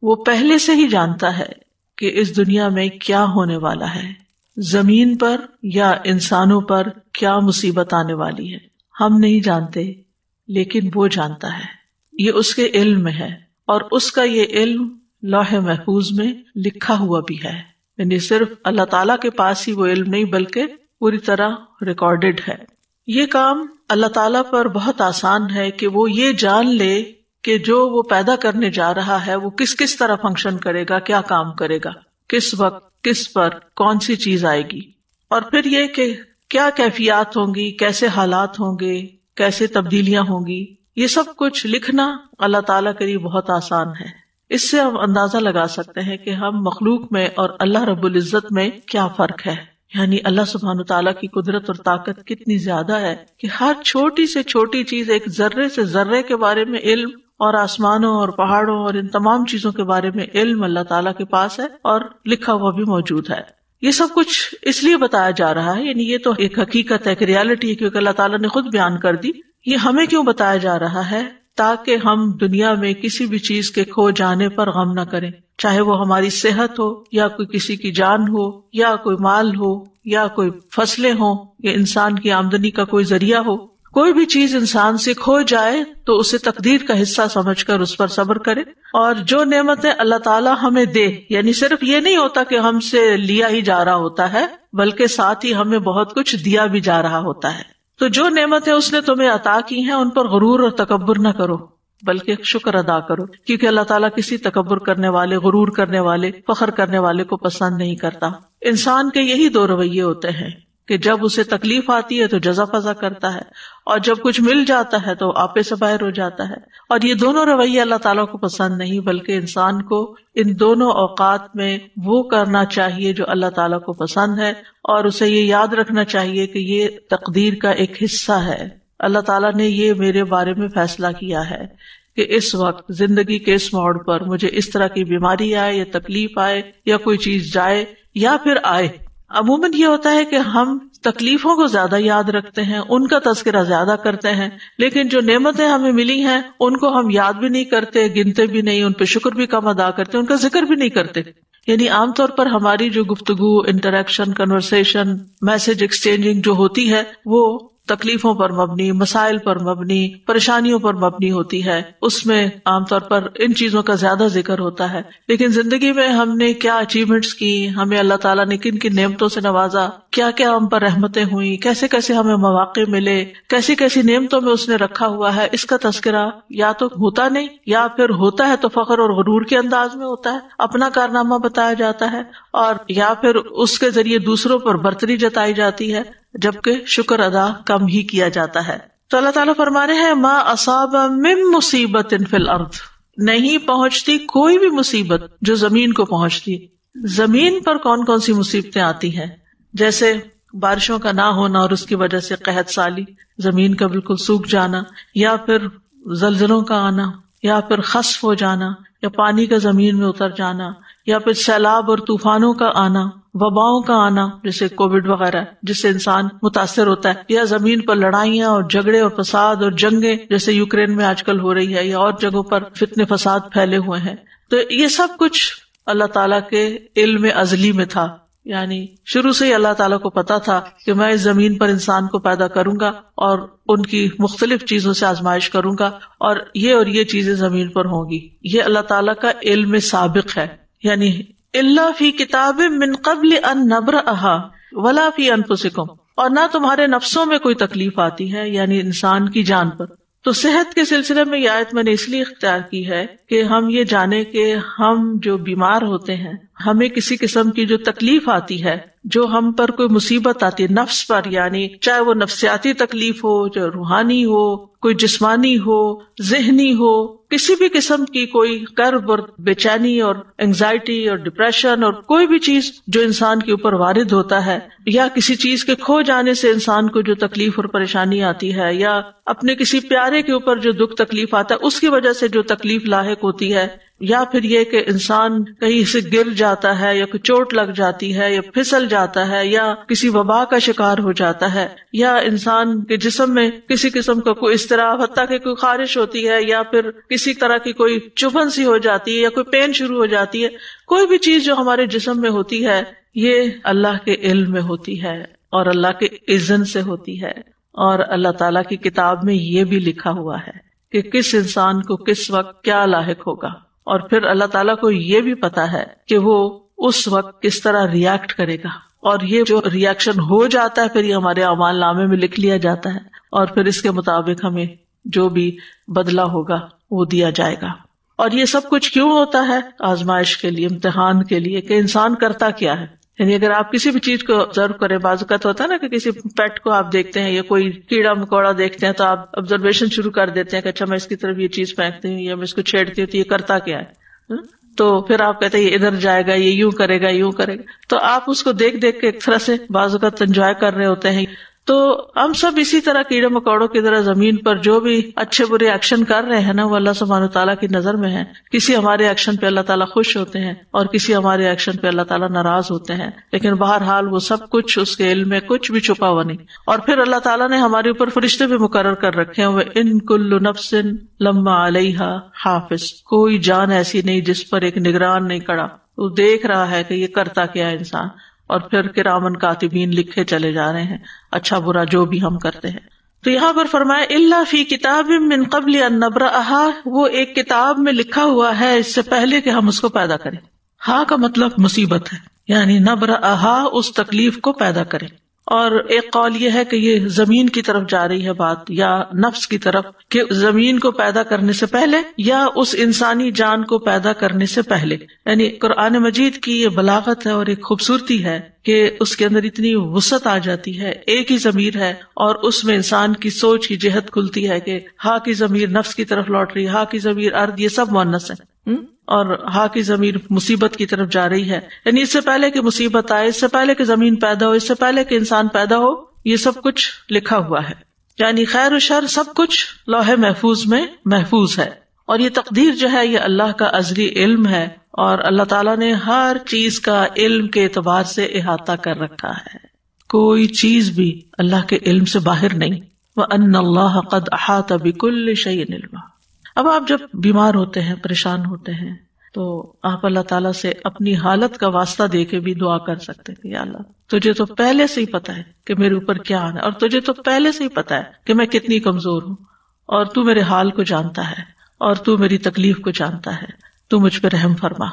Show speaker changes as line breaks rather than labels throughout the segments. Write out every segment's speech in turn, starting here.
وہ پہلے سے ہی جانتا ہے کہ اس دنیا میں کیا ہونے والا ہے، زمین پر یا انسانوں پر کیا مصیبت آنے والی ہے. ہم نہیں جانتے لیکن وہ جانتا ہے، یہ اس کے علم میں ہے، اور اس کا یہ علم لوح محفوظ میں لکھا ہوا بھی ہے. یعنی صرف اللہ تعالیٰ کے پاس ہی وہ علم نہیں بلکہ پوری طرح ریکارڈڈ ہے. یہ کام اللہ تعالیٰ پر بہت آسان ہے کہ وہ یہ جان لے کہ جو وہ پیدا کرنے جا رہا ہے وہ کس کس طرح فنکشن کرے گا، کیا کام کرے گا، کس وقت، کس پر کون سی چیز آئے گی، اور پھر یہ کہ کیا کیفیات ہوں گی، کیسے حالات ہوں گے، کیسے تبدیلیاں ہوں گی. یہ سب کچھ لکھنا اللہ تعالیٰ کے لیے بہت آسان ہے. اس سے ہم اندازہ لگا سکتے ہیں کہ ہم مخلوق میں اور اللہ رب العزت میں کیا فرق ہے. یعنی اللہ سبحانہ وتعالیٰ کی قدرت اور طاقت کتنی زیادہ ہے کہ ہر چھوٹی سے چھوٹی چیز، ایک ذرے سے ذرے کے بارے میں علم، اور آسمانوں اور پہاڑوں اور ان تمام چیزوں کے بارے میں علم اللہ تعالیٰ کے پاس ہے اور لکھا ہوا بھی موجود ہے. یہ سب کچھ اس لیے بتایا جا رہا ہے، یعنی یہ تو ایک حقیقت ہے، ایک ریالٹی ہے، کیونکہ اللہ تعالیٰ نے خود بیان کر دی. یہ ہمیں کیوں بتایا جا رہا ہے؟ تاکہ ہم دنیا میں کسی بھی چیز کے کھو جانے پر غم نہ کریں، چاہے وہ ہماری صحت ہو، یا کوئی کسی کی جان ہو، یا کوئی مال ہو، یا کوئی فصلیں ہوں، یا انسان کی آمدنی کا کوئی ذریعہ ہو. کوئی بھی چیز انسان سے کھو جائے تو اسے تقدیر کا حصہ سمجھ کر اس پر صبر کرے، اور جو نعمتیں اللہ تعالیٰ ہمیں دے، یعنی صرف یہ نہیں ہوتا کہ ہم سے لیا ہی جا رہا ہوتا ہے، بلکہ ساتھ ہی ہمیں بہت کچھ دیا بھی جا رہا ہوتا ہے. تو جو نعمتیں اس نے تمہیں عطا کی ہیں ان پر غرور اور تکبر نہ کرو، بلکہ شکر ادا کرو، کیونکہ اللہ تعالیٰ کسی تکبر کرنے والے، غرور کرنے والے، فخر کرنے والے کو پسند نہیں کرتا. انسان کے یہی دو رویے ہوتے ہیں کہ جب اسے تکلیف آتی ہے تو جزا فضا کرتا ہے، اور جب کچھ مل جاتا ہے تو آپے سے باہر ہو جاتا ہے. اور یہ دونوں رویے اللہ تعالیٰ کو پسند نہیں، بلکہ انسان کو ان دونوں اوقات میں وہ کرنا چاہیے جو اللہ تعالیٰ کو پسند ہے، اور اسے یہ یاد رکھنا چاہیے کہ یہ تقدیر کا ایک حصہ ہے. اللہ تعالیٰ نے یہ میرے بارے میں فیصلہ کیا ہے کہ اس وقت زندگی کے اس موڑ پر مجھے اس طرح کی بیماری آئے، یا تکلیف آئے، یا کوئی چیز جائے یا پھر آئے. عموماً یہ ہوتا ہے کہ ہم تکلیفوں کو زیادہ یاد رکھتے ہیں، ان کا تذکرہ زیادہ کرتے ہیں، لیکن جو نعمتیں ہمیں ملی ہیں ان کو ہم یاد بھی نہیں کرتے، گنتے بھی نہیں، ان پہ شکر بھی کم ادا کرتے، ان کا ذکر بھی نہیں کرتے. یعنی عام طور پر ہماری جو گفتگو، انٹریکشن، کنورسیشن، میسج ایکسچینجنگ جو ہوتی ہے وہ تکلیفوں پر مبنی، مسائل پر مبنی، پریشانیوں پر مبنی ہوتی ہے. اس میں عام طور پر ان چیزوں کا زیادہ ذکر ہوتا ہے. لیکن زندگی میں ہم نے کیا اچیومنٹس کی، ہمیں اللہ تعالیٰ نے کن کن نعمتوں سے نوازا، کیا کیا ہم پر رحمتیں ہوئی، کیسے کیسے ہمیں مواقع ملے، کیسی کیسی نعمتوں میں اس نے رکھا ہوا ہے، اس کا تذکرہ یا تو ہوتا نہیں، یا پھر ہوتا ہے تو فخر اور غرور کے انداز میں ہوتا ہے، اپنا کارنامہ بتایا جاتا ہے، اور یا پھر اس کے ذریعے دوسروں پر برتری جتائی جاتی ہے، جبکہ شکر ادا کم ہی کیا جاتا ہے. تو اللہ تعالیٰ فرما رہے ہیں ما اصاب من مصیبت فی الارض، نہیں پہنچتی کوئی بھی مصیبت جو زمین کو پہنچتی. زمین پر کون کون سی مصیبتیں آتی ہیں؟ جیسے بارشوں کا نہ ہونا اور اس کی وجہ سے قحط سالی، زمین کا بالکل سوکھ جانا، یا پھر زلزلوں کا آنا، یا پھر خسف ہو جانا، یا پانی کا زمین میں اتر جانا، یا پھر سیلاب اور طوفانوں کا آنا، وباؤں کا آنا جیسے کووڈ وغیرہ جس سے انسان متاثر ہوتا ہے، یا زمین پر لڑائیاں اور جھگڑے اور فساد اور جنگیں جیسے یوکرین میں آج کل ہو رہی ہے، یا اور جگہوں پر فتنے فساد پھیلے ہوئے ہیں. تو یہ سب کچھ اللہ تعالیٰ کے علم ازلی میں تھا. یعنی شروع سے ہی اللہ تعالیٰ کو پتا تھا کہ میں اس زمین پر انسان کو پیدا کروں گا اور ان کی مختلف چیزوں سے آزمائش کروں گا، اور یہ چیزیں زمین پر ہوں گی. یہ اللہ تعالیٰ کا علم سابق ہے. یعنی الا فی کتاب من قبل ان نبرأها ولا فی انفسکم، اور نہ تمہارے نفسوں میں کوئی تکلیف آتی ہے، یعنی انسان کی جان پر. تو صحت کے سلسلے میں یہ آیت میں نے اس لیے اختیار کی ہے کہ ہم یہ جانیں کہ ہم جو بیمار ہوتے ہیں، ہمیں کسی قسم کی جو تکلیف آتی ہے، جو ہم پر کوئی مصیبت آتی ہے نفس پر، یعنی چاہے وہ نفسیاتی تکلیف ہو، جو روحانی ہو، کوئی جسمانی ہو، ذہنی ہو، کسی بھی قسم کی کوئی کرب اور بے چینی اور انگزائٹی اور ڈپریشن اور کوئی بھی چیز جو انسان کے اوپر وارد ہوتا ہے، یا کسی چیز کے کھو جانے سے انسان کو جو تکلیف اور پریشانی آتی ہے، یا اپنے کسی پیارے کے اوپر جو دکھ تکلیف آتا ہے اس کی وجہ سے جو تکلیف لاحق ہوتی ہے، یا پھر یہ کہ انسان کہیں سے گر جاتا ہے یا کوئی چوٹ لگ جاتی ہے یا پھسل جاتا ہے یا کسی وبا کا شکار ہو جاتا ہے یا انسان کے جسم میں کسی قسم کا کوئی اضطراب، حتیٰ کہ کوئی خارش ہوتی ہے یا پھر کسی طرح کی کوئی چبھن سی ہو جاتی ہے یا کوئی پین شروع ہو جاتی ہے، کوئی بھی چیز جو ہمارے جسم میں ہوتی ہے یہ اللہ کے علم میں ہوتی ہے اور اللہ کے اذن سے ہوتی ہے، اور اللہ تعالیٰ کی کتاب میں یہ بھی لکھا ہوا ہے کہ کس انسان کو کس وقت کیا لاحق ہوگا، اور پھر اللہ تعالیٰ کو یہ بھی پتا ہے کہ وہ اس وقت کس طرح ریئیکٹ کرے گا، اور یہ جو ریئیکشن ہو جاتا ہے پھر یہ ہمارے اعمال نامے میں لکھ لیا جاتا ہے، اور پھر اس کے مطابق ہمیں جو بھی بدلہ ہوگا وہ دیا جائے گا۔ اور یہ سب کچھ کیوں ہوتا ہے؟ آزمائش کے لیے، امتحان کے لیے کہ انسان کرتا کیا ہے۔ یعنی اگر آپ کسی بھی چیز کو آبزرو کریں، بعض اوقات ہوتا ہے نا کہ کسی پیٹ کو آپ دیکھتے ہیں یا کوئی کیڑا مکوڑا دیکھتے ہیں تو آپ آبزرویشن شروع کر دیتے ہیں کہ اچھا میں اس کی طرف یہ چیز پھینکتی ہوں یا میں اس کو چھیڑتی ہوں تو یہ کرتا کیا ہے، تو پھر آپ کہتے ہیں یہ ادھر جائے گا، یہ یوں کرے گا، یوں کرے گا، تو آپ اس کو دیکھ دیکھ کے ایک طرح سے بعض اوقات انجوائے کر رہے ہوتے ہیں۔ تو ہم سب اسی طرح کیڑے مکوڑوں کی طرح زمین پر جو بھی اچھے برے ایکشن کر رہے ہیں نا وہ اللہ سبحانہ تعالیٰ کی نظر میں ہے۔ کسی ہمارے ایکشن پہ اللہ تعالیٰ خوش ہوتے ہیں اور کسی ہمارے ایکشن پہ اللہ تعالیٰ ناراض ہوتے ہیں، لیکن بہرحال وہ سب کچھ اس کے علم میں کچھ بھی چھپا ہوا نہیں۔ اور پھر اللہ تعالیٰ نے ہمارے اوپر فرشتے بھی مقرر کر رکھے ہیں، وَإِن كُلُّ نَفْسٍ لَمَّا عَلَيْهَا حَافِظٌ، کوئی جان ایسی نہیں جس پر ایک نگران نہیں کھڑا، وہ دیکھ رہا ہے کہ یہ کرتا کیا ہے انسان، اور پھر کرامن کاتبین لکھے چلے جا رہے ہیں اچھا برا جو بھی ہم کرتے ہیں۔ تو یہاں پر فرمایا الا فی کتاب من قبل ان نبرأها، وہ ایک کتاب میں لکھا ہوا ہے اس سے پہلے کہ ہم اس کو پیدا کریں۔ ہاں کا مطلب مصیبت ہے، یعنی نبرأها اس تکلیف کو پیدا کریں۔ اور ایک قول یہ ہے کہ یہ زمین کی طرف جا رہی ہے بات، یا نفس کی طرف، کہ زمین کو پیدا کرنے سے پہلے یا اس انسانی جان کو پیدا کرنے سے پہلے۔ یعنی قرآن مجید کی یہ بلاغت ہے اور ایک خوبصورتی ہے کہ اس کے اندر اتنی وسعت آ جاتی ہے، ایک ہی ضمیر ہے اور اس میں انسان کی سوچ کی جہت کھلتی ہے کہ ہا کی ضمیر نفس کی طرف لوٹ رہی ہے، ہا کی ضمیر ارض، یہ سب مؤنث ہے، اور ہا کی ضمیر مصیبت کی طرف جا رہی ہے۔ یعنی اس سے پہلے کہ مصیبت آئے، اس سے پہلے کہ زمین پیدا ہو، اس سے پہلے کہ انسان پیدا ہو، یہ سب کچھ لکھا ہوا ہے۔ یعنی خیر و شر سب کچھ لوح محفوظ میں محفوظ ہے، اور یہ تقدیر جو ہے یہ اللہ کا ازلی علم ہے، اور اللہ تعالیٰ نے ہر چیز کا علم کے اعتبار سے احاطہ کر رکھا ہے، کوئی چیز بھی اللہ کے علم سے باہر نہیں۔ وَأَنَّ اللَّهَ قَدْ أَحَاطَ بِكُلِّ شَيْءٍ عِلْمًا۔ اب آپ جب بیمار ہوتے ہیں، پریشان ہوتے ہیں، تو آپ اللہ تعالیٰ سے اپنی حالت کا واسطہ دے کے بھی دعا کر سکتے ہیں کہ یا اللہ تجھے تو پہلے سے ہی پتا ہے کہ میرے اوپر کیا آنا ہے، اور تجھے تو پہلے سے ہی پتا ہے کہ میں کتنی کمزور ہوں، اور تو میرے حال کو جانتا ہے، اور تو میری تکلیف کو جانتا ہے، تو مجھ پہ رحم فرما۔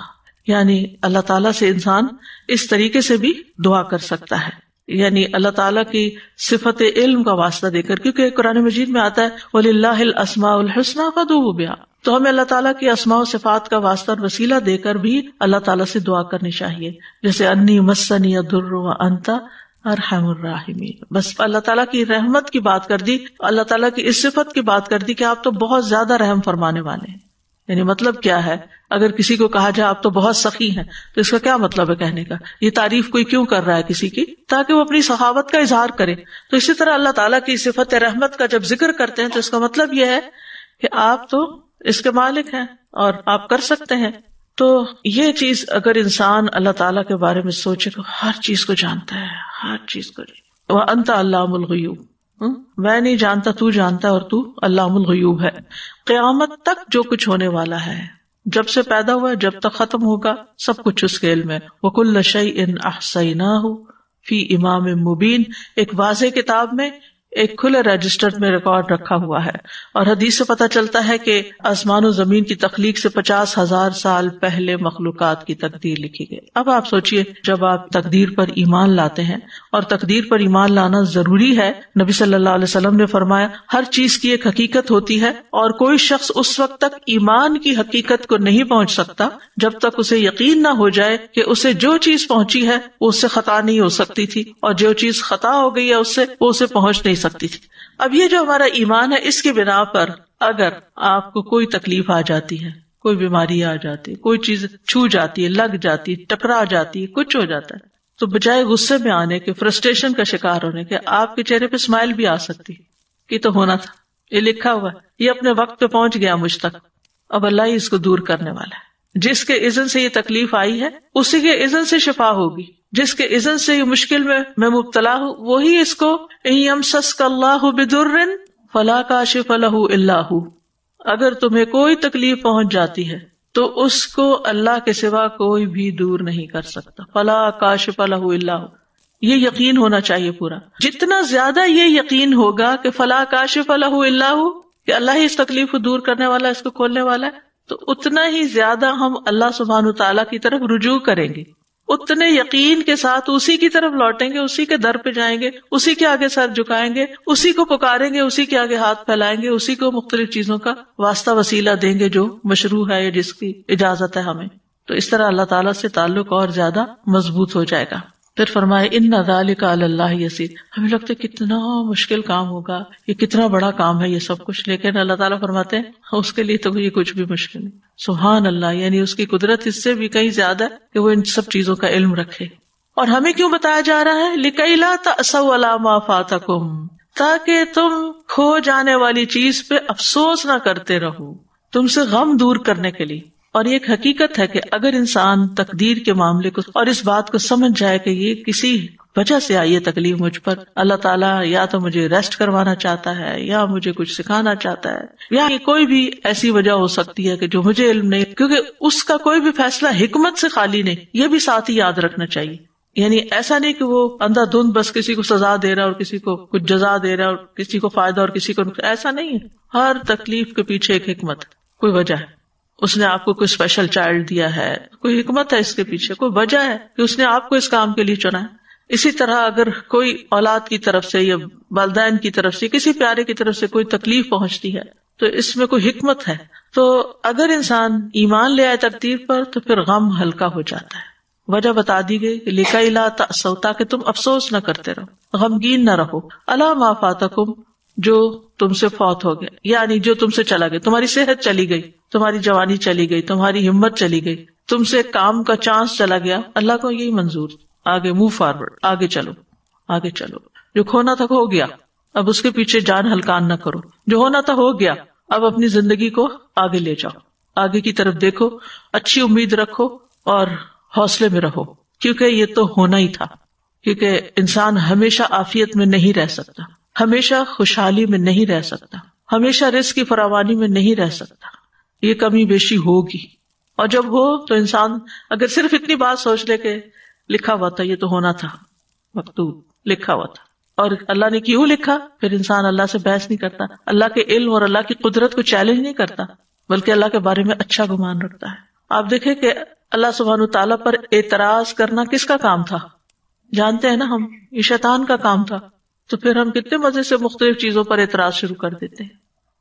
یعنی اللہ تعالیٰ سے انسان اس طریقے سے بھی دعا کر سکتا ہے، یعنی اللہ تعالیٰ کی صفت علم کا واسطہ دے کر، کیونکہ قرآن مجید میں آتا ہے وَلِلَّهِ الْأَسْمَاءُ الْحُسْنَىٰ فَادْعُوهُ بِهَا، تو ہمیں اللہ تعالیٰ کی اسماء و صفات کا واسطہ اور وسیلہ دے کر بھی اللہ تعالیٰ سے دعا کرنی چاہیے، جیسے انی مسنی الضر وانت ارحم الراحمین۔ بس اللہ تعالیٰ کی رحمت کی بات کر دی، اللہ تعالیٰ کی اس صفت کی بات کر دی کہ آپ تو بہت زیادہ رحم فرمانے والے ہیں۔ یعنی مطلب کیا ہے؟ اگر کسی کو کہا جائے آپ تو بہت سخی ہیں تو اس کا کیا مطلب ہے کہنے کا؟ یہ تعریف کوئی کیوں کر رہا ہے کسی کی؟ تاکہ وہ اپنی سخاوت کا اظہار کرے۔ تو اسی طرح اللہ تعالیٰ کی صفت رحمت کا جب ذکر کرتے ہیں تو اس کا مطلب یہ ہے کہ آپ تو اس کے مالک ہیں اور آپ کر سکتے ہیں۔ تو یہ چیز اگر انسان اللہ تعالیٰ کے بارے میں سوچے تو ہر چیز کو جانتا ہے، ہر چیز کو۔ وَأَنْتَ عَلَّامُ الْغُیُوبِ، میں نہیں جانتا، تو جانتا ہے، اور تو علام الغیوب ہے۔ قیامت تک جو کچھ ہونے والا ہے، جب سے پیدا ہوا جب تک ختم ہوگا، سب کچھ اس کے علم ہے۔ وَكُلَّ شَيْءٍ أَحْصَيْنَاهُ فِي إِمَامٍ مُبِينٍ، ایک واضح کتاب میں، ایک کھلے رجسٹر میں ریکارڈ رکھا ہوا ہے۔ اور حدیث سے پتہ چلتا ہے کہ آسمان و زمین کی تخلیق سے 50,000 سال پہلے مخلوقات کی تقدیر لکھی گئی۔ اب آپ سوچئے، جب آپ تقدیر پر ایمان لاتے ہیں، اور تقدیر پر ایمان لانا ضروری ہے، نبی صلی اللہ علیہ وسلم نے فرمایا ہر چیز کی ایک حقیقت ہوتی ہے، اور کوئی شخص اس وقت تک ایمان کی حقیقت کو نہیں پہنچ سکتا جب تک اسے یقین نہ ہو جائے کہ اسے جو چیز پہنچی ہے وہ اس سے خطا نہیں ہو سکتی تھی، اور جو چیز خطا ہو گئی ہے اس سے وہ اسے پہنچ نہیں سکتی تھی۔ اب یہ جو ہمارا ایمان ہے، اس کی بنا پر اگر آپ کو کوئی تکلیف آ جاتی ہے، کوئی بیماری آ جاتی ہے، کوئی چیز چھو جاتی ہے، لگ جاتی ہے، ٹکرا جاتی ہے، کچھ ہو جاتا ہے، تو بجائے غصے میں آنے کے، فرسٹریشن کا شکار ہونے کے، آپ کے چہرے پہ اسمائل بھی آ سکتی ہے کہ تو ہونا تھا، یہ لکھا ہوا ہے، یہ اپنے وقت پہ پہنچ گیا مجھ تک، اب اللہ ہی اس کو دور کرنے والا ہے۔ جس کے اذن سے یہ تکلیف آئی ہے اسی کے اذن سے شفا ہوگی. جس کے اذن سے یہ مشکل میں مبتلا ہوں وہی اس کو ان یمسسک اللہ بضر فلا کاشف لہ الا ہو، اگر تمہیں کوئی تکلیف پہنچ جاتی ہے تو اس کو اللہ کے سوا کوئی بھی دور نہیں کر سکتا. فلا کاشف لہ الا ہو، یہ یقین ہونا چاہیے پورا. جتنا زیادہ یہ یقین ہوگا کہ فلا کاشف لہ الا ہو، کہ اللہ ہی اس تکلیف کو دور کرنے والا ہے، اس کو کھولنے والا ہے، تو اتنا ہی زیادہ ہم اللہ سبحانہ وتعالیٰ کی طرف رجوع کریں گے، اتنے یقین کے ساتھ اسی کی طرف لوٹیں گے، اسی کے در پہ جائیں گے، اسی کے آگے سر جھکائیں گے، اسی کو پکاریں گے، اسی کے آگے ہاتھ پھیلائیں گے، اسی کو مختلف چیزوں کا واسطہ وسیلہ دیں گے جو مشروع ہے یا جس کی اجازت ہے ہمیں. تو اس طرح اللہ تعالیٰ سے تعلق اور زیادہ مضبوط ہو جائے گا. پھر فرمائے ان ذالک علی اللہ یسیر. ہمیں لگتا ہے کتنا مشکل کام ہوگا، یہ کتنا بڑا کام ہے یہ سب کچھ، لیکن اللہ تعالیٰ فرماتے ہیں اس کے لیے تو یہ کچھ بھی مشکل نہیں. سبحان اللہ، یعنی اس کی قدرت اس سے بھی کہیں زیادہ ہے کہ وہ ان سب چیزوں کا علم رکھے. اور ہمیں کیوں بتایا جا رہا ہے؟ لِكَيْ لَا تَأْسَوْا عَلَىٰ مَا فَاتَكُمْ، تاکہ تم کھو جانے والی چیز پہ افسوس نہ کرتے رہو، تم سے غم دور کرنے کے لیے. اور یہ ایک حقیقت ہے کہ اگر انسان تقدیر کے معاملے کو اور اس بات کو سمجھ جائے کہ یہ کسی وجہ سے آئی ہے تکلیف مجھ پر، اللہ تعالیٰ یا تو مجھے ریسٹ کروانا چاہتا ہے یا مجھے کچھ سکھانا چاہتا ہے، یا کوئی بھی ایسی وجہ ہو سکتی ہے کہ جو مجھے علم نہیں، کیونکہ اس کا کوئی بھی فیصلہ حکمت سے خالی نہیں، یہ بھی ساتھ ہی یاد رکھنا چاہیے. یعنی ایسا نہیں کہ وہ اندھا دھند بس کسی کو سزا دے رہا ہے اور کسی کو کچھ جزا دے رہا ہے اور کسی کو فائدہ اور کسی کو نقصان، ایسا نہیں ہے. ہر تکلیف کے پیچھے ایک حکمت، کوئی وجہ ہے. اس نے آپ کو کوئی اسپیشل چائلڈ دیا ہے، کوئی حکمت ہے اس کے پیچھے، کوئی وجہ ہے کہ اس نے آپ کو اس کام کے لیے چنا ہے. اسی طرح اگر کوئی اولاد کی طرف سے یا والدین کی طرف سے کسی پیارے کی طرف سے کوئی تکلیف پہنچتی ہے تو اس میں کوئی حکمت ہے. تو اگر انسان ایمان لے آئے تقدیر پر تو پھر غم ہلکا ہو جاتا ہے. وجہ بتا دی گئی کہ لِكَيْ لَا تَأْسَوْا، تاکہ تم افسوس نہ کرتے رہو، غمگین نہ رہو، عَلَىٰ مَا فَاتَكُمْ، جو تم سے فوت ہو گئے، یعنی جو تم سے چلا گیا. تمہاری صحت چلی گئی، تمہاری جوانی چلی گئی، تمہاری ہمت چلی گئی، تم سے کام کا چانس چلا گیا. اللہ کو یہی منظور، آگے موو فارورڈ، آگے چلو، آگے چلو. جو کھونا تھا ہو گیا، اب اس کے پیچھے جان ہلکان نہ کرو. جو ہونا تھا ہو گیا، اب اپنی زندگی کو آگے لے جاؤ، آگے کی طرف دیکھو، اچھی امید رکھو اور حوصلے میں رہو، کیونکہ یہ تو ہونا ہی تھا. کیونکہ انسان ہمیشہ عافیت میں نہیں رہ سکتا، ہمیشہ خوشحالی میں نہیں رہ سکتا، ہمیشہ رزق کی فراوانی میں نہیں رہ سکتا. یہ کمی بیشی ہوگی، اور جب ہو تو انسان اگر صرف اتنی بات سوچ لے کہ لکھا ہوا تھا، یہ تو ہونا تھا، مکتوب لکھا ہوا تھا، اور اللہ نے کیوں لکھا، پھر انسان اللہ سے بحث نہیں کرتا، اللہ کے علم اور اللہ کی قدرت کو چیلنج نہیں کرتا، بلکہ اللہ کے بارے میں اچھا گمان رکھتا ہے. آپ دیکھیں کہ اللہ سبحانہ تعالیٰ پر اعتراض کرنا کس کا کام تھا؟ جانتے ہیں نا ہم، یہ شیطان کا کام تھا. تو پھر ہم کتنے مزے سے مختلف چیزوں پر اعتراض شروع کر دیتے ہیں.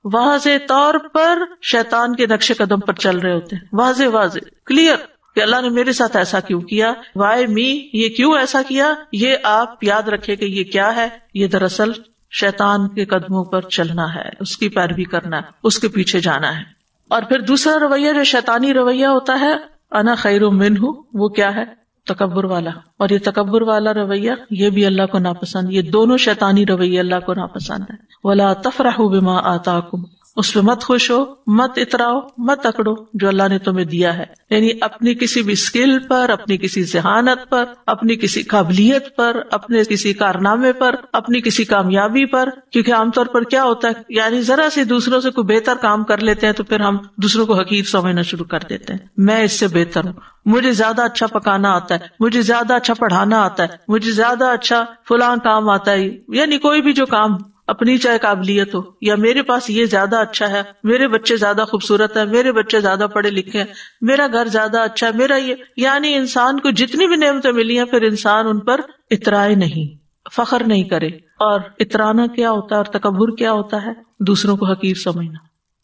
واضح طور پر شیطان کے نقش قدم پر چل رہے ہوتے ہیں، واضح کلیئر کہ اللہ نے میرے ساتھ ایسا کیوں کیا، وائی می، یہ کیوں ایسا کیا. یہ آپ یاد رکھے کہ یہ کیا ہے، یہ دراصل شیطان کے قدموں پر چلنا ہے، اس کی پیروی کرنا ہے، اس کے پیچھے جانا ہے. اور پھر دوسرا رویہ جو شیطانی رویہ ہوتا ہے، انا خیر منہ، وہ کیا ہے، تکبر والا. اور یہ تکبر والا رویہ یہ بھی اللہ کو ناپسند، یہ دونوں شیطانی رویے اللہ کو ناپسند ہے. ولا تفرحوا بما آتاکم، اس پہ مت خوش ہو، مت اتراؤ، مت اکڑو جو اللہ نے تمہیں دیا ہے. یعنی اپنی کسی بھی اسکل پر، اپنی کسی ذہانت پر، اپنی کسی قابلیت پر، اپنے کسی کارنامے پر، اپنی کسی کامیابی پر. کیونکہ عام طور پر کیا ہوتا ہے، یعنی ذرا سے دوسروں سے کوئی بہتر کام کر لیتے ہیں تو پھر ہم دوسروں کو حقیر سمجھنا شروع کر دیتے ہیں. میں اس سے بہتر ہوں، مجھے زیادہ اچھا پکانا آتا ہے، مجھے زیادہ اچھا پڑھانا آتا ہے، مجھے زیادہ اچھا فلاں کام آتا ہے. یعنی کوئی بھی جو کام اپنی چاہے قابلیت ہو، یا میرے پاس یہ زیادہ اچھا ہے، میرے بچے زیادہ خوبصورت ہیں، میرے بچے زیادہ پڑھے لکھے ہیں، میرا گھر زیادہ اچھا ہے، میرا یہ، یعنی انسان کو جتنی بھی نعمتیں ملی ہیں پھر انسان ان پر اترائے نہیں، فخر نہیں کرے. اور اترانا کیا ہوتا ہے اور تکبر کیا ہوتا ہے؟ دوسروں کو حقیر سمجھنا.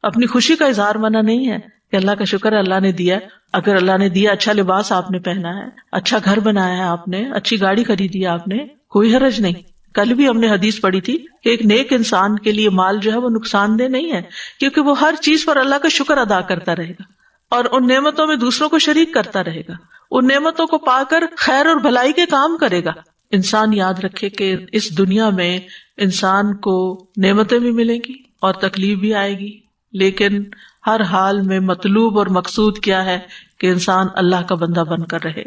اپنی خوشی کا اظہار منع نہیں ہے کہ اللہ کا شکر ہے اللہ نے دیا. اگر اللہ نے دیا، اچھا لباس آپ نے پہنا ہے، اچھا گھر بنایا ہے آپ نے، اچھی گاڑی خریدی ہے آپ نے، کوئی حرج نہیں. کل بھی ہم نے حدیث پڑھی تھی کہ ایک نیک انسان کے لیے مال جو ہے وہ نقصان دہ نہیں ہے، کیونکہ وہ ہر چیز پر اللہ کا شکر ادا کرتا رہے گا اور ان نعمتوں میں دوسروں کو شریک کرتا رہے گا، ان نعمتوں کو پا کر خیر اور بھلائی کے کام کرے گا. انسان یاد رکھے کہ اس دنیا میں انسان کو نعمتیں بھی ملیں گی اور تکلیف بھی آئے گی، لیکن ہر حال میں مطلوب اور مقصود کیا ہے کہ انسان اللہ کا بندہ بن کر رہے.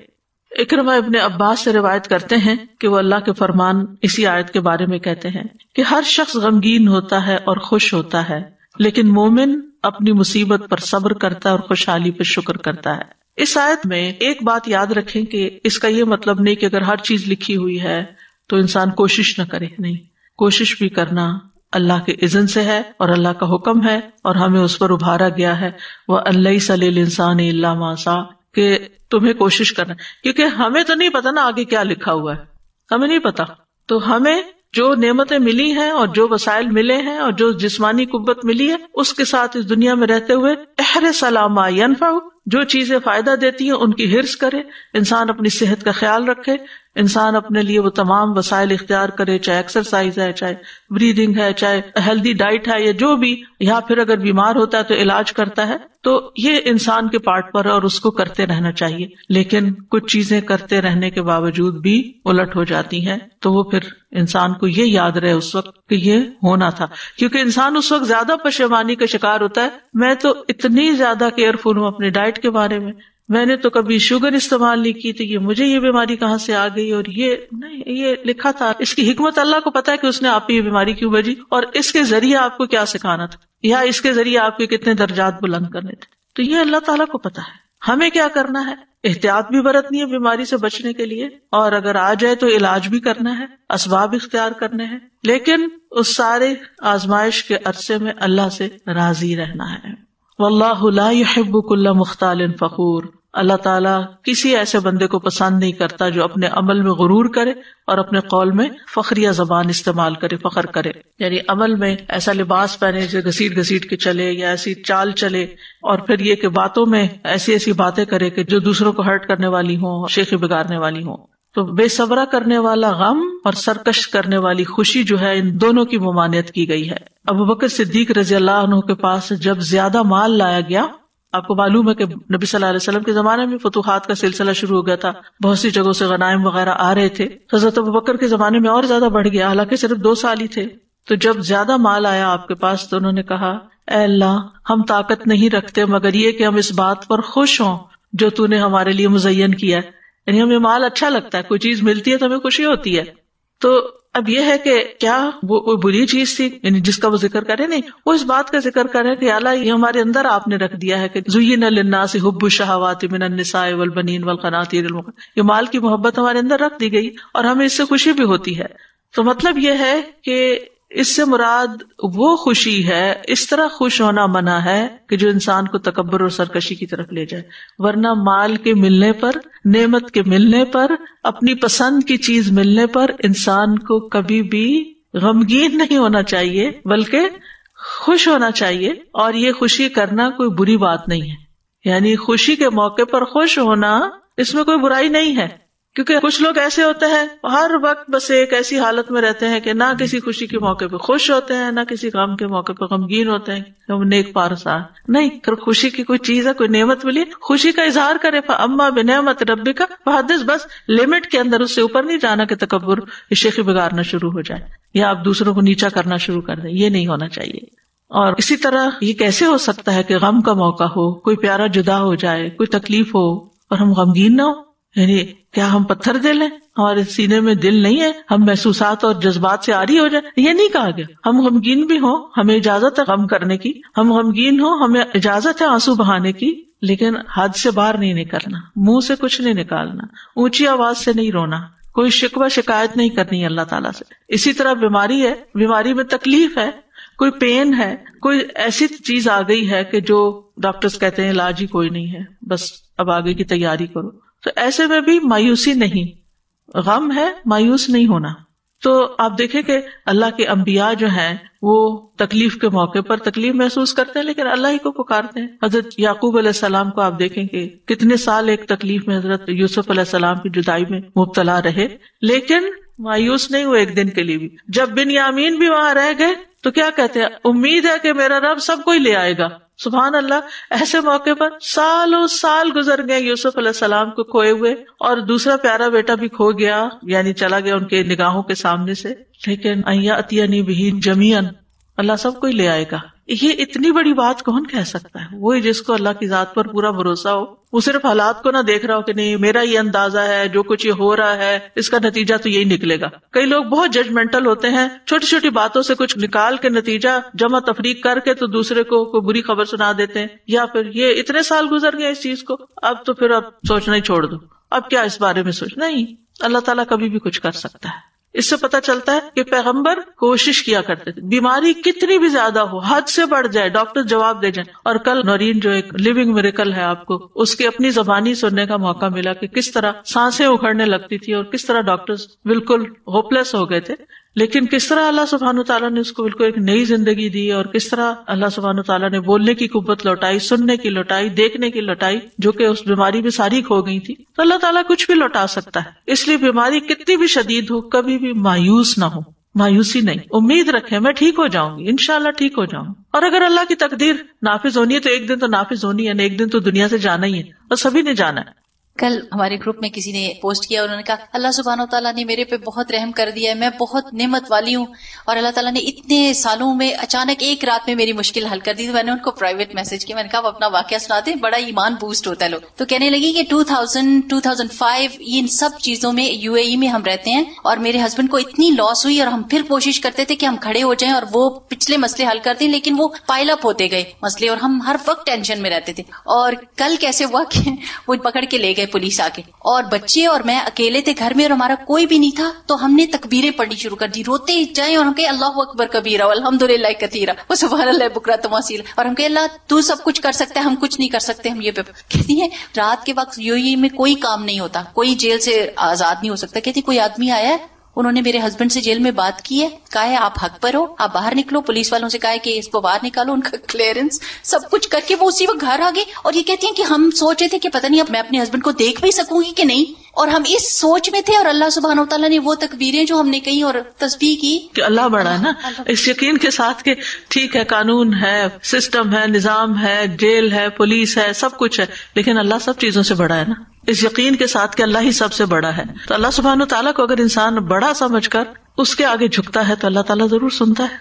اکرمہ ابن عباس سے روایت کرتے ہیں کہ وہ اللہ کے فرمان اسی آیت کے بارے میں کہتے ہیں کہ ہر شخص غمگین ہوتا ہے اور خوش ہوتا ہے، لیکن مومن اپنی مصیبت پر صبر کرتا ہے اور خوشحالی پر شکر کرتا ہے. اس آیت میں ایک بات یاد رکھیں کہ اس کا یہ مطلب نہیں کہ اگر ہر چیز لکھی ہوئی ہے تو انسان کوشش نہ کرے. نہیں، کوشش بھی کرنا اللہ کے اذن سے ہے اور اللہ کا حکم ہے اور ہمیں اس پر ابھارا گیا ہے. وَأَن لَيْسَ لِلْإِنسَانِ إِلَّا مَا سَعَىٰ، کہ تمہیں کوشش کرنا، کیونکہ ہمیں تو نہیں پتا نا آگے کیا لکھا ہوا ہے، ہمیں نہیں پتا. تو ہمیں جو نعمتیں ملی ہیں اور جو وسائل ملے ہیں اور جو جسمانی قوت ملی ہے اس کے ساتھ اس دنیا میں رہتے ہوئے احرص علی ما ینفع، جو چیزیں فائدہ دیتی ہیں ان کی حرص کرے. انسان اپنی صحت کا خیال رکھے، انسان اپنے لیے وہ تمام وسائل اختیار کرے، چاہے ایکسرسائز ہے، چاہے بریدنگ ہے، چاہے ہیلدی ڈائٹ ہے، یا جو بھی، یا پھر اگر بیمار ہوتا ہے تو علاج کرتا ہے. تو یہ انسان کے پارٹ پر ہے اور اس کو کرتے رہنا چاہیے. لیکن کچھ چیزیں کرتے رہنے کے باوجود بھی الٹ ہو جاتی ہیں تو وہ پھر انسان کو یہ یاد رہے اس وقت کہ یہ ہونا تھا. کیونکہ انسان اس وقت زیادہ پشیمانی کا شکار ہوتا ہے، میں تو اتنی زیادہ کیئرفل ہوں اپنے ڈائٹ کے بارے میں نے تو کبھی شوگر استعمال نہیں کی تھی، مجھے یہ بیماری کہاں سے آ گئی، اور یہ نہیں، یہ لکھا تھا. اس کی حکمت اللہ کو پتا ہے کہ اس نے آپ کو یہ بیماری کیوں بھیجی اور اس کے ذریعے آپ کو کیا سکھانا تھا، یا اس کے ذریعے آپ کے کتنے درجات بلند کرنے تھے. تو یہ اللہ تعالیٰ کو پتا ہے. ہمیں کیا کرنا ہے؟ احتیاط بھی برتنی ہے بیماری سے بچنے کے لیے، اور اگر آ جائے تو علاج بھی کرنا ہے، اسباب اختیار کرنے ہیں، لیکن اس سارے آزمائش کے عرصے میں اللہ سے راضی رہنا ہے. واللہ لا يحب كل مختال فخور، اللہ تعالیٰ کسی ایسے بندے کو پسند نہیں کرتا جو اپنے عمل میں غرور کرے اور اپنے قول میں فخریہ زبان استعمال کرے، فخر کرے. یعنی عمل میں ایسا لباس پہنے جو گھسیٹ گھسیٹ کے چلے، یا ایسی چال چلے، اور پھر یہ کہ باتوں میں ایسی ایسی باتیں کرے کہ جو دوسروں کو ہرٹ کرنے والی ہوں، شیخی بگاڑنے والی ہوں. تو بے صبرا کرنے والا غم اور سرکش کرنے والی خوشی جو ہے، ان دونوں کی ممانعت کی گئی ہے. ابوبکر صدیق رضی اللہ عنہ کے پاس جب زیادہ مال لایا گیا، آپ کو معلوم ہے کہ نبی صلی اللہ علیہ وسلم کے زمانے میں فتوحات کا سلسلہ شروع ہو گیا تھا، بہت سی جگہوں سے غنائم وغیرہ آ رہے تھے. حضرت ابوبکر کے زمانے میں اور زیادہ بڑھ گیا، حالانکہ صرف 2 سال ہی تھے. تو جب زیادہ مال آیا آپ کے پاس تو انہوں نے کہا، اے اللہ، ہم طاقت نہیں رکھتے مگر یہ کہ ہم اس بات پر خوش ہوں جو تو نے ہمارے لیے مزین کیا ہے. یعنی ہمیں مال اچھا لگتا ہے، کوئی چیز ملتی ہے تو ہمیں خوشی ہوتی ہے. تو اب یہ ہے کہ کیا وہ کوئی بری چیز تھی یعنی جس کا وہ ذکر کرے؟ نہیں، وہ اس بات کا ذکر کرے کہ اللہ یہ ہمارے اندر آپ نے رکھ دیا ہے کہ زین للناس حب الشہوات من النساء والبنین والقناطیر یہ مال کی محبت ہمارے اندر رکھ دی گئی اور ہمیں اس سے خوشی بھی ہوتی ہے. تو مطلب یہ ہے کہ اس سے مراد وہ خوشی ہے، اس طرح خوش ہونا منع ہے کہ جو انسان کو تکبر اور سرکشی کی طرف لے جائے. ورنہ مال کے ملنے پر، نعمت کے ملنے پر، اپنی پسند کی چیز ملنے پر انسان کو کبھی بھی غمگین نہیں ہونا چاہیے بلکہ خوش ہونا چاہیے. اور یہ خوشی کرنا کوئی بری بات نہیں ہے، یعنی خوشی کے موقع پر خوش ہونا اس میں کوئی برائی نہیں ہے. کیونکہ کچھ لوگ ایسے ہوتے ہیں ہر وقت بس ایک ایسی حالت میں رہتے ہیں کہ نہ کسی خوشی کے موقع پہ خوش ہوتے ہیں، نہ کسی غم کے موقع پہ غمگین ہوتے ہیں. ہم نیک پارسا نہیں، خوشی کی کوئی چیز ہے، کوئی نعمت ملی، خوشی کا اظہار کرے. فاما بنعمت ربک فحدث، بس لمٹ کے اندر، اس سے اوپر نہیں جانا کہ تکبر، شیخی بگاڑنا شروع ہو جائے یا آپ دوسروں کو نیچا کرنا شروع کر دیں. یہ نہیں ہونا چاہیے. اور اسی طرح یہ کیسے ہو سکتا ہے کہ غم کا موقع ہو، کوئی پیارا جدا ہو جائے، کوئی تکلیف ہو اور ہم غمگین نہ ہو؟ یعنی کیا ہم پتھر دل ہیں؟ ہمارے سینے میں دل نہیں ہے؟ ہم محسوسات اور جذبات سے عاری ہو جائیں؟ یہ نہیں کہا گیا. ہم غمگین بھی ہوں، ہمیں اجازت ہے غم کرنے کی، ہم غمگین ہوں، ہمیں اجازت ہے آنسو بہانے کی، لیکن حد سے باہر نہیں نکلنا، منہ سے کچھ نہیں نکالنا، اونچی آواز سے نہیں رونا، کوئی شکوہ شکایت نہیں کرنی اللہ تعالیٰ سے. اسی طرح بیماری ہے، بیماری میں تکلیف ہے، کوئی پین ہے، کوئی ایسی چیز آ گئی ہے کہ جو ڈاکٹرز کہتے ہیں علاج ہی کوئی نہیں ہے، بس اب آگے کی تیاری کرو. تو ایسے میں بھی مایوسی نہیں، غم ہے، مایوس نہیں ہونا. تو آپ دیکھیں کہ اللہ کے انبیاء جو ہیں وہ تکلیف کے موقع پر تکلیف محسوس کرتے ہیں لیکن اللہ ہی کو پکارتے ہیں. حضرت یعقوب علیہ السلام کو آپ دیکھیں کہ کتنے سال ایک تکلیف میں حضرت یوسف علیہ السلام کی جدائی میں مبتلا رہے، لیکن مایوس نہیں ہوئے ایک دن کے لیے بھی. جب بنیامین بھی وہاں رہ گئے تو کیا کہتے ہیں؟ امید ہے کہ میرا رب سب کو ہی لے آئے گا. سبحان اللہ. ایسے موقع پر سالوں سال گزر گئے یوسف علیہ السلام کو کھوئے ہوئے، اور دوسرا پیارا بیٹا بھی کھو گیا، یعنی چلا گیا ان کے نگاہوں کے سامنے سے، لیکن ایاتینی بہ جمیعا، اللہ سب کو ہی لے آئے گا. یہ اتنی بڑی بات کون کہہ سکتا ہے؟ وہی جس کو اللہ کی ذات پر پورا بھروسہ ہو، وہ صرف حالات کو نہ دیکھ رہا ہو کہ نہیں میرا یہ اندازہ ہے، جو کچھ یہ ہو رہا ہے اس کا نتیجہ تو یہی نکلے گا. کئی لوگ بہت ججمنٹل ہوتے ہیں، چھوٹی چھوٹی باتوں سے کچھ نکال کے نتیجہ جمع تفریق کر کے تو دوسرے کو کوئی بری خبر سنا دیتے ہیں، یا پھر یہ اتنے سال گزر گئے اس چیز کو، اب تو پھر اب سوچنا ہی چھوڑ دو، اب کیا اس بارے میں سوچ. نہیں، اللہ تعالیٰ کبھی بھی کچھ کر سکتا ہے. اس سے پتہ چلتا ہے کہ پیغمبر کوشش کیا کرتے تھے، بیماری کتنی بھی زیادہ ہو، حد سے بڑھ جائے، ڈاکٹر جواب دے جائیں. اور کل نورین جو ایک لیونگ میریکل ہے، آپ کو اس کی اپنی زبانی سننے کا موقع ملا کہ کس طرح سانسیں اکھڑنے لگتی تھی اور کس طرح ڈاکٹرز بالکل ہوپلیس ہو گئے تھے، لیکن کس طرح اللہ سبحانہ تعالیٰ نے اس کو بالکل ایک نئی زندگی دی، اور کس طرح اللہ سبحانہ تعالیٰ نے بولنے کی قوت لوٹائی، سننے کی لوٹائی، دیکھنے کی لوٹائی، جو کہ اس بیماری میں ساری کھو گئی تھی. تو اللہ تعالیٰ کچھ بھی لوٹا سکتا ہے. اس لیے بیماری کتنی بھی شدید ہو کبھی بھی مایوس نہ ہو، مایوسی نہیں، امید رکھیں میں ٹھیک ہو جاؤں گی، انشاءاللہ ٹھیک ہو جاؤں. اور اگر اللہ کی تقدیر نافذ ہونی ہے تو ایک دن تو نافذ ہونی ہے، ایک دن تو دنیا سے جانا ہی ہے، اور سبھی نے جانا ہے.
کل ہمارے گروپ میں کسی نے پوسٹ کیا، انہوں نے کہا اللہ سبحانہ تعالیٰ نے میرے پہ بہت رحم کر دیا ہے، میں بہت نعمت والی ہوں، اور اللہ تعالیٰ نے اتنے سالوں میں اچانک ایک رات میں میری مشکل حل کر دی. تو میں نے ان کو پرائیویٹ میسج کیا، میں نے کہا وہ اپنا واقعہ سناتے، بڑا ایمان بوسٹ ہوتا ہے لوگ. تو کہنے لگی کہ 2005 ان سب چیزوں میں UAE میں ہم رہتے ہیں، اور میرے ہسبینڈ کو اتنی لاس ہوئی، اور ہم پھر کوشش کرتے تھے کہ ہم کھڑے ہو جائیں اور وہ پچھلے مسئلے حل کر دیں، لیکن وہ پائل اپ ہوتے گئے مسئلے، اور ہم ہر وقت ٹینشن میں رہتے تھے. اور کل کیسے ہوا کہ وہ پکڑ کے لے گئے پولیس آ کے، اور بچے اور میں اکیلے تھے گھر میں، اور ہمارا کوئی بھی نہیں تھا. تو ہم نے تکبیریں پڑھنی شروع کر دی، روتے جائیں اور ہم کہے اللہ اکبر کبیرہ والحمدللہ کثیرہ وسبحان اللہ بکرۃ واصیلا، اور ہم کہے اللہ تو سب کچھ کر سکتا ہے، ہم کچھ نہیں کر سکتے. ہم یہ کہتی ہیں رات کے وقت UAE میں کوئی کام نہیں ہوتا، کوئی جیل سے آزاد نہیں ہو سکتا. کہتی کوئی آدمی آیا ہے، انہوں نے میرے ہسبینڈ سے جیل میں بات کی ہے، کہا ہے آپ حق پر ہو، آپ باہر نکلو. پولیس والوں سے کہا ہے کہ اس کو باہر نکالو، ان کا کلیئرنس سب کچھ کر کے وہ اسی وقت گھر آ گئے. اور یہ کہتی ہیں کہ ہم سوچ رہے تھے کہ پتہ نہیں اب میں اپنے ہسبینڈ کو دیکھ بھی سکوں گی کہ نہیں، اور ہم اس سوچ میں تھے، اور اللہ سبحانہ وتعالیٰ نے وہ تکبیریں جو ہم نے کہی اور تسبیح کی
کہ اللہ بڑا ہے نا، اس یقین کے ساتھ کہ ٹھیک ہے قانون ہے، سسٹم ہے، نظام ہے، جیل ہے، پولیس ہے، سب کچھ ہے، لیکن اللہ سب چیزوں سے بڑا ہے نا، اس یقین کے ساتھ کہ اللہ ہی سب سے بڑا ہے. تو اللہ سبحانہ تعالیٰ کو اگر انسان بڑا سمجھ کر اس کے آگے جھکتا ہے تو اللہ تعالیٰ ضرور سنتا ہے.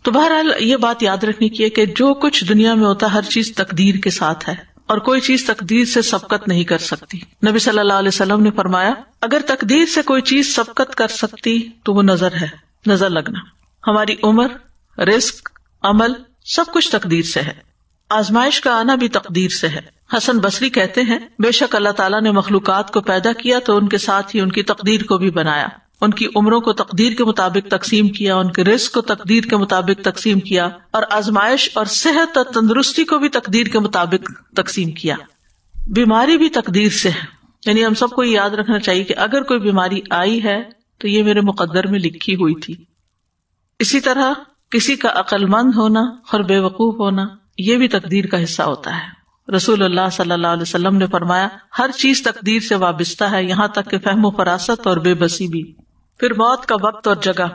تو بہرحال یہ بات یاد رکھنی کی ہے کہ جو کچھ دنیا میں ہوتا ہے ہر چیز تقدیر کے ساتھ ہے، اور کوئی چیز تقدیر سے سبقت نہیں کر سکتی. نبی صلی اللہ علیہ وسلم نے فرمایا اگر تقدیر سے کوئی چیز سبقت کر سکتی تو وہ نظر ہے، نظر لگنا. ہماری عمر، رزق، عمل سب کچھ تقدیر سے ہے. آزمائش کا آنا بھی تقدیر سے ہے. حسن بصری کہتے ہیں بے شک اللہ تعالیٰ نے مخلوقات کو پیدا کیا تو ان کے ساتھ ہی ان کی تقدیر کو بھی بنایا. ان کی عمروں کو تقدیر کے مطابق تقسیم کیا، ان کے رزق کو تقدیر کے مطابق تقسیم کیا، اور آزمائش اور صحت اور تندرستی کو بھی تقدیر کے مطابق تقسیم کیا. بیماری بھی تقدیر سے ہے، یعنی ہم سب کو یہ یاد رکھنا چاہیے کہ اگر کوئی بیماری آئی ہے تو یہ میرے مقدر میں لکھی ہوئی تھی. اسی طرح کسی کا عقل مند ہونا اور بے وقوف ہونا یہ بھی تقدیر کا حصہ ہوتا ہے. رسول اللہ صلی اللہ علیہ وسلم نے فرمایا ہر چیز تقدیر سے وابستہ ہے، یہاں تک کہ فہم و فراست اور بے بسی بھی. پھر موت کا وقت اور جگہ.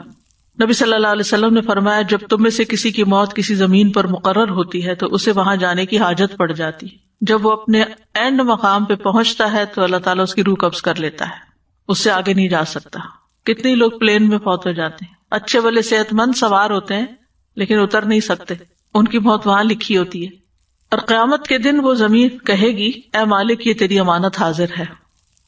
نبی صلی اللہ علیہ وسلم نے فرمایا جب تم میں سے کسی کی موت کسی زمین پر مقرر ہوتی ہے تو اسے وہاں جانے کی حاجت پڑ جاتی. جب وہ اپنے اینڈ مقام پہ پہنچتا ہے تو اللہ تعالیٰ اس کی روح قبض کر لیتا ہے، اس سے آگے نہیں جا سکتا. کتنے لوگ پلین میں فوت ہو جاتے ہیں، اچھے بھلے صحت مند سوار ہوتے ہیں لیکن اتر نہیں سکتے، ان کی موت وہاں لکھی ہوتی ہے. اور قیامت کے دن وہ زمین کہے گی اے مالک یہ تیری امانت حاضر ہے.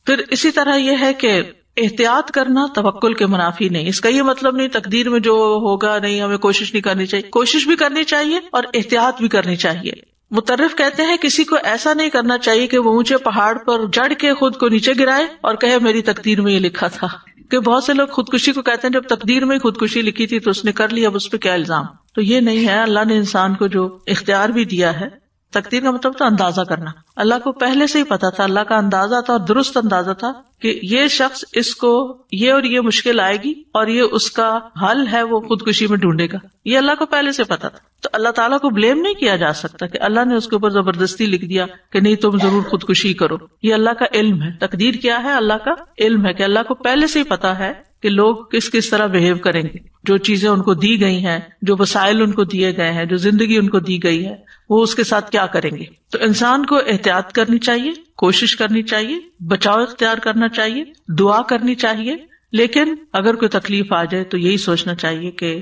پھر اسی طرح یہ ہے کہ احتیاط کرنا توکل کے منافی نہیں. اس کا یہ مطلب نہیں تقدیر میں جو ہوگا نہیں ہمیں کوشش نہیں کرنی چاہیے، کوشش بھی کرنی چاہیے اور احتیاط بھی کرنی چاہیے. مترف کہتے ہیں کسی کو ایسا نہیں کرنا چاہیے کہ وہ اونچے پہاڑ پر چڑھ کے خود کو نیچے گرائے اور کہے میری تقدیر میں یہ لکھا تھا. کہ بہت سے لوگ خودکشی کو کہتے ہیں جب تقدیر میں خودکشی لکھی تھی تو اس نے کر لی، اب اس پہ کیا الزام. تو یہ نہیں ہے. اللہ نے انسان کو جو اختیار بھی دیا ہے، تقدیر کا مطلب تو اندازہ کرنا. اللہ کو پہلے سے ہی پتا تھا، اللہ کا اندازہ تھا اور درست اندازہ تھا کہ یہ شخص اس کو یہ اور یہ مشکل آئے گی اور یہ اس کا حل ہے وہ خودکشی میں ڈھونڈے گا. یہ اللہ کو پہلے سے پتا تھا. تو اللہ تعالیٰ کو بلیم نہیں کیا جا سکتا کہ اللہ نے اس کے اوپر زبردستی لکھ دیا کہ نہیں تم ضرور خودکشی کرو. یہ اللہ کا علم ہے. تقدیر کیا ہے؟ اللہ کا علم ہے کہ اللہ کو پہلے سے ہی پتا ہے کہ لوگ کس طرح بہیو کریں گے. جو چیزیں ان کو دی گئی ہیں، جو وسائل ان کو دیے گئے ہیں، جو زندگی ان کو دی گئی ہے، وہ اس کے ساتھ کیا کریں گے. تو انسان کو احتیاط کرنی چاہیے، کوشش کرنی چاہیے، بچاؤ اختیار کرنا چاہیے، دعا کرنی چاہیے. لیکن اگر کوئی تکلیف آ جائے تو یہی سوچنا چاہیے کہ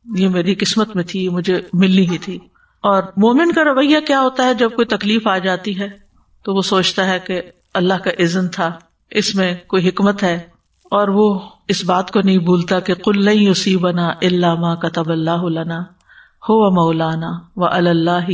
یہ میری قسمت میں تھی، مجھے ملنی ہی تھی. اور مومن کا رویہ کیا ہوتا ہے جب کوئی تکلیف آ جاتی ہے تو وہ سوچتا ہے کہ اللہ کا اذن تھا، اس میں کوئی حکمت ہے، اور وہ اس بات کو نہیں بھولتا کہ قل لن یصیبنا الا ما کتب اللہ لنا هو مولانا وعلی اللہ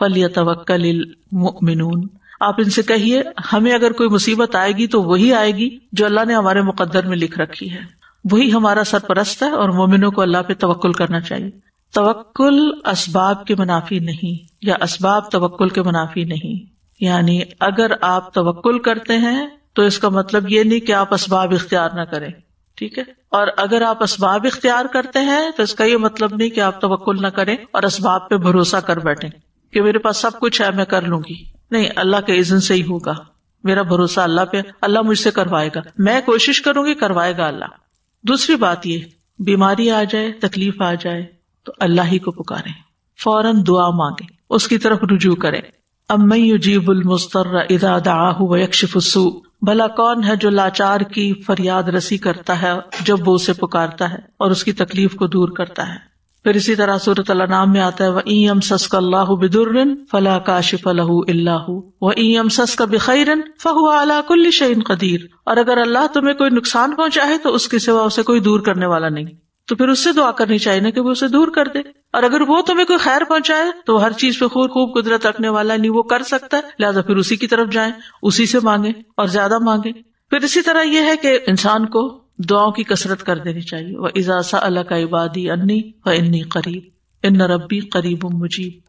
فلیتوکل المؤمنون. آپ ان سے کہیے ہمیں اگر کوئی مصیبت آئے گی تو وہی آئے گی جو اللہ نے ہمارے مقدر میں لکھ رکھی ہے، وہی ہمارا سرپرست ہے، اور مومنوں کو اللہ پہ توکل کرنا چاہیے. توکل اسباب کے منافی نہیں، یا اسباب توکل کے منافی نہیں. یعنی اگر آپ توکل کرتے ہیں تو اس کا مطلب یہ نہیں کہ آپ اسباب اختیار نہ کریں، ٹھیک ہے. اور اگر آپ اسباب اختیار کرتے ہیں تو اس کا یہ مطلب نہیں کہ آپ توکل نہ کریں اور اسباب پہ بھروسہ کر بیٹھیں کہ میرے پاس سب کچھ ہے میں کر لوں گی. نہیں، اللہ کے اذن سے ہی ہوگا، میرا بھروسہ اللہ پہ، اللہ مجھ سے کروائے گا، میں کوشش کروں گی کروائے گا اللہ. دوسری بات یہ، بیماری آ جائے، تکلیف آ جائے تو اللہ ہی کو پکاریں، فوراً دعا مانگیں، اس کی طرف رجوع کریں. امن یجیب المضطر اذا دعاہ ویکشف السوء، بھلا کون ہے جو لاچار کی فریاد رسی کرتا ہے جب وہ اسے پکارتا ہے اور اس کی تکلیف کو دور کرتا ہے. پھر اسی طرح سورۃ الانعام میں آتا ہے وَإِن يَمْسَسْكَ اللَّهُ بِضُرٍّ فَلَا كَاشِفَ لَهُ إِلَّا هُوَ وَإِن يَمْسَسْكَ بِخَيْرٍ فَهُوَ عَلَى كُلِّ شَيْءٍ قَدِيرٌ. اور اگر اللہ تمہیں کوئی نقصان پہنچائے تو اس کے سوا اسے کوئی دور کرنے والا نہیں، تو پھر اس سے دعا کرنی چاہیے نا کہ وہ اسے دور کر دے. اور اگر وہ تمہیں کوئی خیر پہنچائے تو ہر چیز پہ خوب قدرت رکھنے والا نہیں، وہ کر سکتا ہے، لہٰذا پھر اسی کی طرف جائیں، اسی سے مانگیں اور زیادہ مانگیں. پھر اسی طرح یہ ہے کہ انسان کو دعاؤں کی کثرت کر دینی چاہیے. وَإِذَا سَأَلَكَ عِبَادِي عَنِّي فَإِنِّي قَرِيبٌ إِنَّ رَبِّي قَرِيبٌ مُجِيبٌ.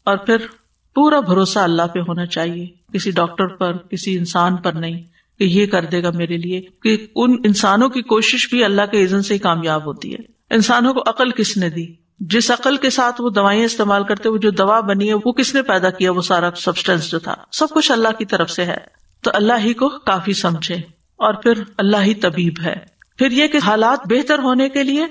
اور پھر پورا بھروسہ اللہ پہ ہونا چاہیے، کسی ڈاکٹر پر، کسی انسان پر نہیں کہ یہ کر دے گا میرے لیے، کہ ان انسانوں کی کوشش بھی اللہ کے اذن سے ہی کامیاب ہوتی ہے. انسانوں کو عقل کس نے دی؟ جس عقل کے ساتھ وہ دوائیں استعمال کرتے، وہ جو دوا بنی ہے وہ کس نے پیدا کیا؟ وہ سارا سبسٹینس جو تھا سب کچھ اللہ کی طرف سے ہے. تو اللہ ہی کو کافی سمجھے، اور پھر اللہ ہی طبیب ہے. پھر یہ کہ حالات بہتر ہونے کے لیے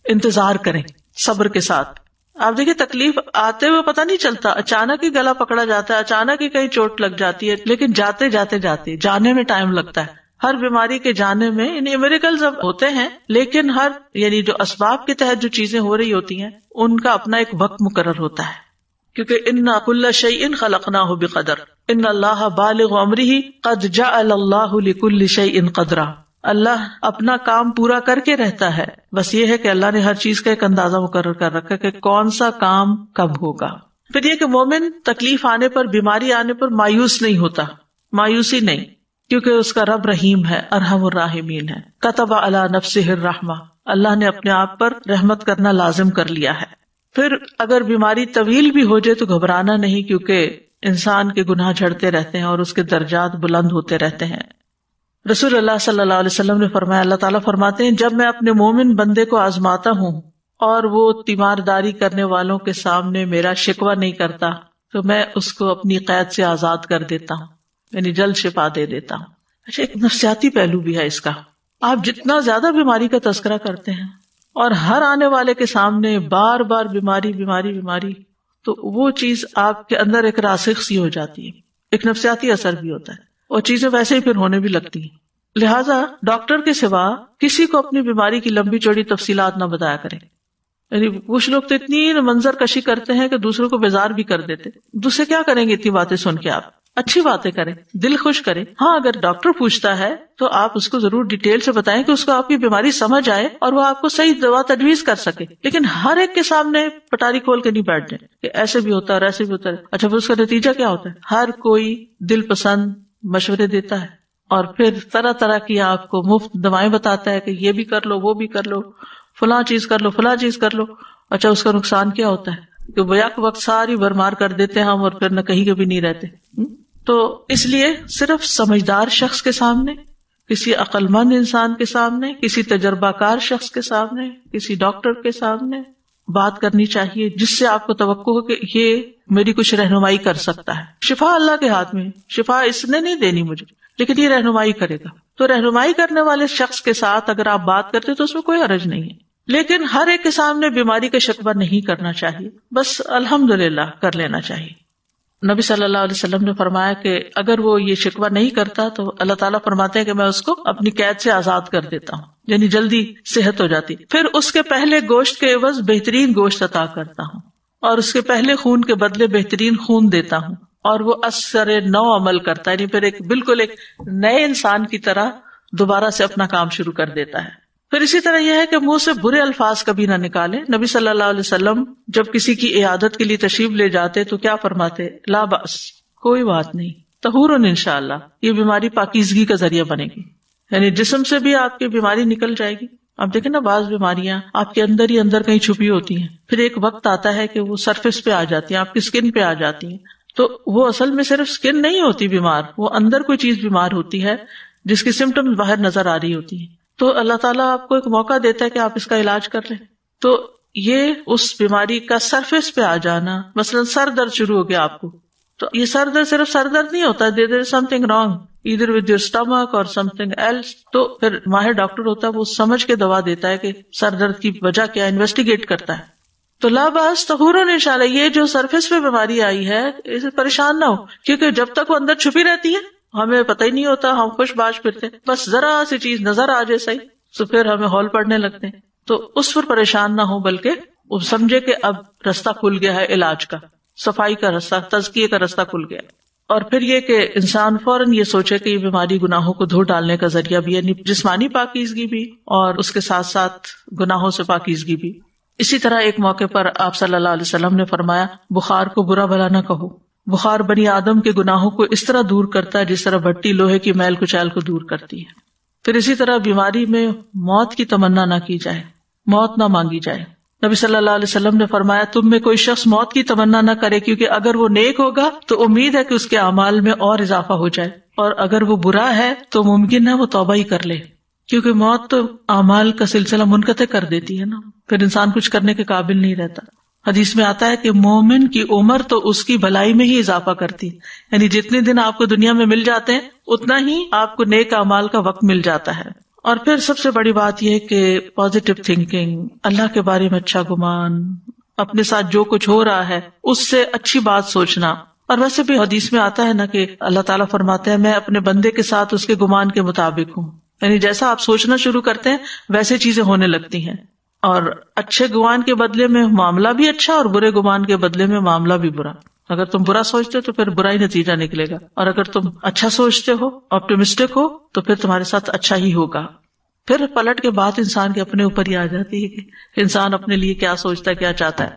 انتظار کریں صبر کے ساتھ. آپ دیکھیں تکلیف آتے ہوئے پتہ نہیں چلتا، اچانک ہی گلا پکڑا جاتا ہے، اچانک ہی کہیں چوٹ لگ جاتی ہے، لیکن جاتے جانے میں ٹائم لگتا ہے. ہر بیماری کے جانے میں یعنی میریکلز اب ہوتے ہیں، لیکن ہر یعنی جو اسباب کے تحت جو چیزیں ہو رہی ہوتی ہیں ان کا اپنا ایک وقت مقرر ہوتا ہے. کیونکہ انا کل شیء خلقناہ بقدر ان اللہ بالغ امرہ قد جعل اللہ لکل شیء قدرا. اللہ اپنا کام پورا کر کے رہتا ہے، بس یہ ہے کہ اللہ نے ہر چیز کا ایک اندازہ مقرر کر رکھا کہ کون سا کام کب ہوگا. پھر یہ کہ مومن تکلیف آنے پر، بیماری آنے پر مایوس نہیں ہوتا، مایوسی نہیں، کیونکہ اس کا رب رحیم ہے، ارحم الراحمین ہے. کتب علی نفسہ الرحمہ، اللہ نے اپنے آپ پر رحمت کرنا لازم کر لیا ہے. پھر اگر بیماری طویل بھی ہو جائے تو گھبرانا نہیں، کیونکہ انسان کے گناہ جھڑتے رہتے ہیں اور اس کے درجات بلند ہوتے رہتے ہیں. رسول اللہ صلی اللہ علیہ وسلم نے فرمایا، اللہ تعالیٰ فرماتے ہیں جب میں اپنے مومن بندے کو آزماتا ہوں اور وہ تیمارداری کرنے والوں کے سامنے میرا شکوہ نہیں کرتا تو میں اس کو اپنی قید سے آزاد کر دیتا ہوں، یعنی جلد شفا دے دیتا ہوں. اچھا، ایک نفسیاتی پہلو بھی ہے اس کا. آپ جتنا زیادہ بیماری کا تذکرہ کرتے ہیں اور ہر آنے والے کے سامنے بار بار بیماری، تو وہ چیز آپ کے اندر ایک راسخ سی ہو جاتی ہے، ایک نفسیاتی اثر بھی ہوتا ہے، اور چیزیں ویسے ہی پھر ہونے بھی لگتی ہیں. لہٰذا ڈاکٹر کے سوا کسی کو اپنی بیماری کی لمبی چوڑی تفصیلات نہ بتایا کریں. یعنی کچھ لوگ تو اتنی منظر کشی کرتے ہیں کہ دوسروں کو بیزار بھی کر دیتے. دوسرے کیا کریں گے اتنی باتیں سن کے؟ آپ اچھی باتیں کریں، دل خوش کریں. ہاں، اگر ڈاکٹر پوچھتا ہے تو آپ اس کو ضرور ڈیٹیل سے بتائیں کہ اس کو آپ کی بیماری سمجھ آئے اور وہ آپ کو صحیح دوا تجویز کر سکے. لیکن ہر ایک کے سامنے پٹاری کھول کے نہیں بیٹھ جائیں کہ ایسے بھی ہوتا ہے اور ایسے بھی ہوتا ہے. اچھا، پھر اس کا نتیجہ کیا ہوتا ہے؟ ہر کوئی دل پسند مشورے دیتا ہے اور پھر طرح طرح کی آپ کو مفت دوائیں بتاتا ہے کہ یہ بھی کر لو، وہ بھی کر لو، فلاں چیز کر لو، فلاں چیز کر لو. اچھا، اس کا نقصان کیا ہوتا ہے کہ بیک وقت ساری برمار کر دیتے ہیں ہم اور پھر نہ کہیں کے بھی نہیں رہتے. تو اس لیے صرف سمجھدار شخص کے سامنے، کسی عقل مند انسان کے سامنے، کسی تجربہ کار شخص کے سامنے، کسی ڈاکٹر کے سامنے بات کرنی چاہیے جس سے آپ کو توقع ہو کہ یہ میری کچھ رہنمائی کر سکتا ہے. شفا اللہ کے ہاتھ میں، شفا اس نے نہیں دینی مجھے، لیکن یہ رہنمائی کرے گا. تو رہنمائی کرنے والے شخص کے ساتھ اگر آپ بات کرتے تو اس میں کوئی حرج نہیں ہے. لیکن ہر ایک کے سامنے بیماری کا شکوہ نہیں کرنا چاہیے، بس الحمدللہ کر لینا چاہیے. نبی صلی اللہ علیہ وسلم نے فرمایا کہ اگر وہ یہ شکوہ نہیں کرتا تو اللہ تعالیٰ فرماتے ہیں کہ میں اس کو اپنی قید سے آزاد کر دیتا ہوں، یعنی جلدی صحت ہو جاتی. پھر اس کے پہلے گوشت کے عوض بہترین گوشت عطا کرتا ہوں. اور اس کے پہلے خون کے بدلے بہترین خون دیتا ہوں، اور وہ اثر نو عمل کرتا ہے، یعنی پھر بالکل ایک نئے انسان کی طرح دوبارہ سے اپنا کام شروع کر دیتا ہے۔ پھر اسی طرح یہ ہے کہ منہ سے برے الفاظ کبھی نہ نکالے۔ نبی صلی اللہ علیہ وسلم جب کسی کی عیادت کے لیے تشریف لے جاتے تو کیا فرماتے؟ لا بأس، کوئی بات نہیں، طہور انشاءاللہ، یہ بیماری پاکیزگی کا ذریعہ بنے گی، یعنی جسم سے بھی آپ کی بیماری نکل جائے گی۔ اب دیکھیں نا، بعض بیماریاں آپ کے اندر ہی اندر کہیں چھپی ہوتی ہیں، پھر ایک وقت آتا ہے کہ وہ سرفیس پہ آ جاتی ہیں، آپ کی اسکن پہ آ جاتی ہیں، تو وہ اصل میں صرف اسکن نہیں ہوتی بیمار، وہ اندر کوئی چیز بیمار ہوتی ہے جس کی سمٹمز باہر نظر آ رہی ہوتی ہیں، تو اللہ تعالیٰ آپ کو ایک موقع دیتا ہے کہ آپ اس کا علاج کر لیں۔ تو یہ اس بیماری کا سرفیس پہ آ جانا، مثلا سر درد شروع ہو گیا آپ کو، تو یہ سر درد صرف سر درد نہیں ہوتا، there is something wrong either with your stomach or something else، تو پھر ماہر ڈاکٹر ہوتا ہے، وہ سمجھ کے دوا دیتا ہے کہ سر درد کی وجہ کیا، انویسٹیگیٹ کرتا ہے۔ تو لا باس طہور انشاءاللہ، یہ جو سرفیس پہ بیماری آئی ہے اسے پریشان نہ ہو، کیونکہ جب تک وہ اندر چھپی رہتی ہے ہمیں پتہ ہی نہیں ہوتا، ہم خوش باش پھرتے، بس ذرا سی چیز نظر آ جائے صحیح تو پھر ہمیں ہول پڑنے لگتے ہیں۔ تو اس پر پریشان نہ ہو، بلکہ وہ سمجھے کہ اب رستہ کھل گیا ہے علاج کا، صفائی کا رستہ، تزکیے کا رستہ کھل گیا۔ اور پھر یہ کہ انسان فوراً یہ سوچے کہ یہ بیماری گناہوں کو دھو ڈالنے کا ذریعہ بھی، یعنی جسمانی پاکیزگی بھی اور اس کے ساتھ ساتھ گناہوں سے پاکیزگی بھی۔ اسی طرح ایک موقع پر آپ صلی اللہ علیہ وسلم نے فرمایا، بخار کو برا بھلا نہ کہو، بخار بنی آدم کے گناہوں کو اس طرح دور کرتا ہے جس طرح بھٹی لوہے کی میل کچیل کو دور کرتی ہے۔ پھر اسی طرح بیماری میں موت کی تمنا نہ کی جائے، موت نہ مانگی جائے۔ نبی صلی اللہ علیہ وسلم نے فرمایا، تم میں کوئی شخص موت کی تمنا نہ کرے، کیونکہ اگر وہ نیک ہوگا تو امید ہے کہ اس کے اعمال میں اور اضافہ ہو جائے، اور اگر وہ برا ہے تو ممکن ہے وہ توبہ ہی کر لے، کیونکہ موت تو اعمال کا سلسلہ منقطع کر دیتی ہے نا، پھر انسان کچھ کرنے کے قابل نہیں رہتا۔ حدیث میں آتا ہے کہ مومن کی عمر تو اس کی بھلائی میں ہی اضافہ کرتی، یعنی جتنے دن آپ کو دنیا میں مل جاتے ہیں اتنا ہی آپ کو نیک اعمال کا وقت مل جاتا ہے۔ اور پھر سب سے بڑی بات یہ کہ پازیٹیو تھنکنگ، اللہ کے بارے میں اچھا گمان، اپنے ساتھ جو کچھ ہو رہا ہے اس سے اچھی بات سوچنا۔ اور ویسے بھی حدیث میں آتا ہے نا کہ اللہ تعالیٰ فرماتے ہیں، میں اپنے بندے کے ساتھ اس کے گمان کے مطابق ہوں، یعنی جیسا آپ سوچنا شروع کرتے ہیں ویسے چیزیں ہونے لگتی ہیں۔ اور اچھے گمان کے بدلے میں معاملہ بھی اچھا، اور برے گمان کے بدلے میں معاملہ بھی برا۔ اگر تم برا سوچتے ہو تو پھر برا ہی نتیجہ نکلے گا، اور اگر تم اچھا سوچتے ہو، آپٹیمسٹک ہو، تو پھر تمہارے ساتھ اچھا ہی ہوگا۔ پھر پلٹ کے بات انسان کے اپنے اوپر ہی آ جاتی ہے کہ انسان اپنے لیے کیا سوچتا ہے، کیا چاہتا ہے۔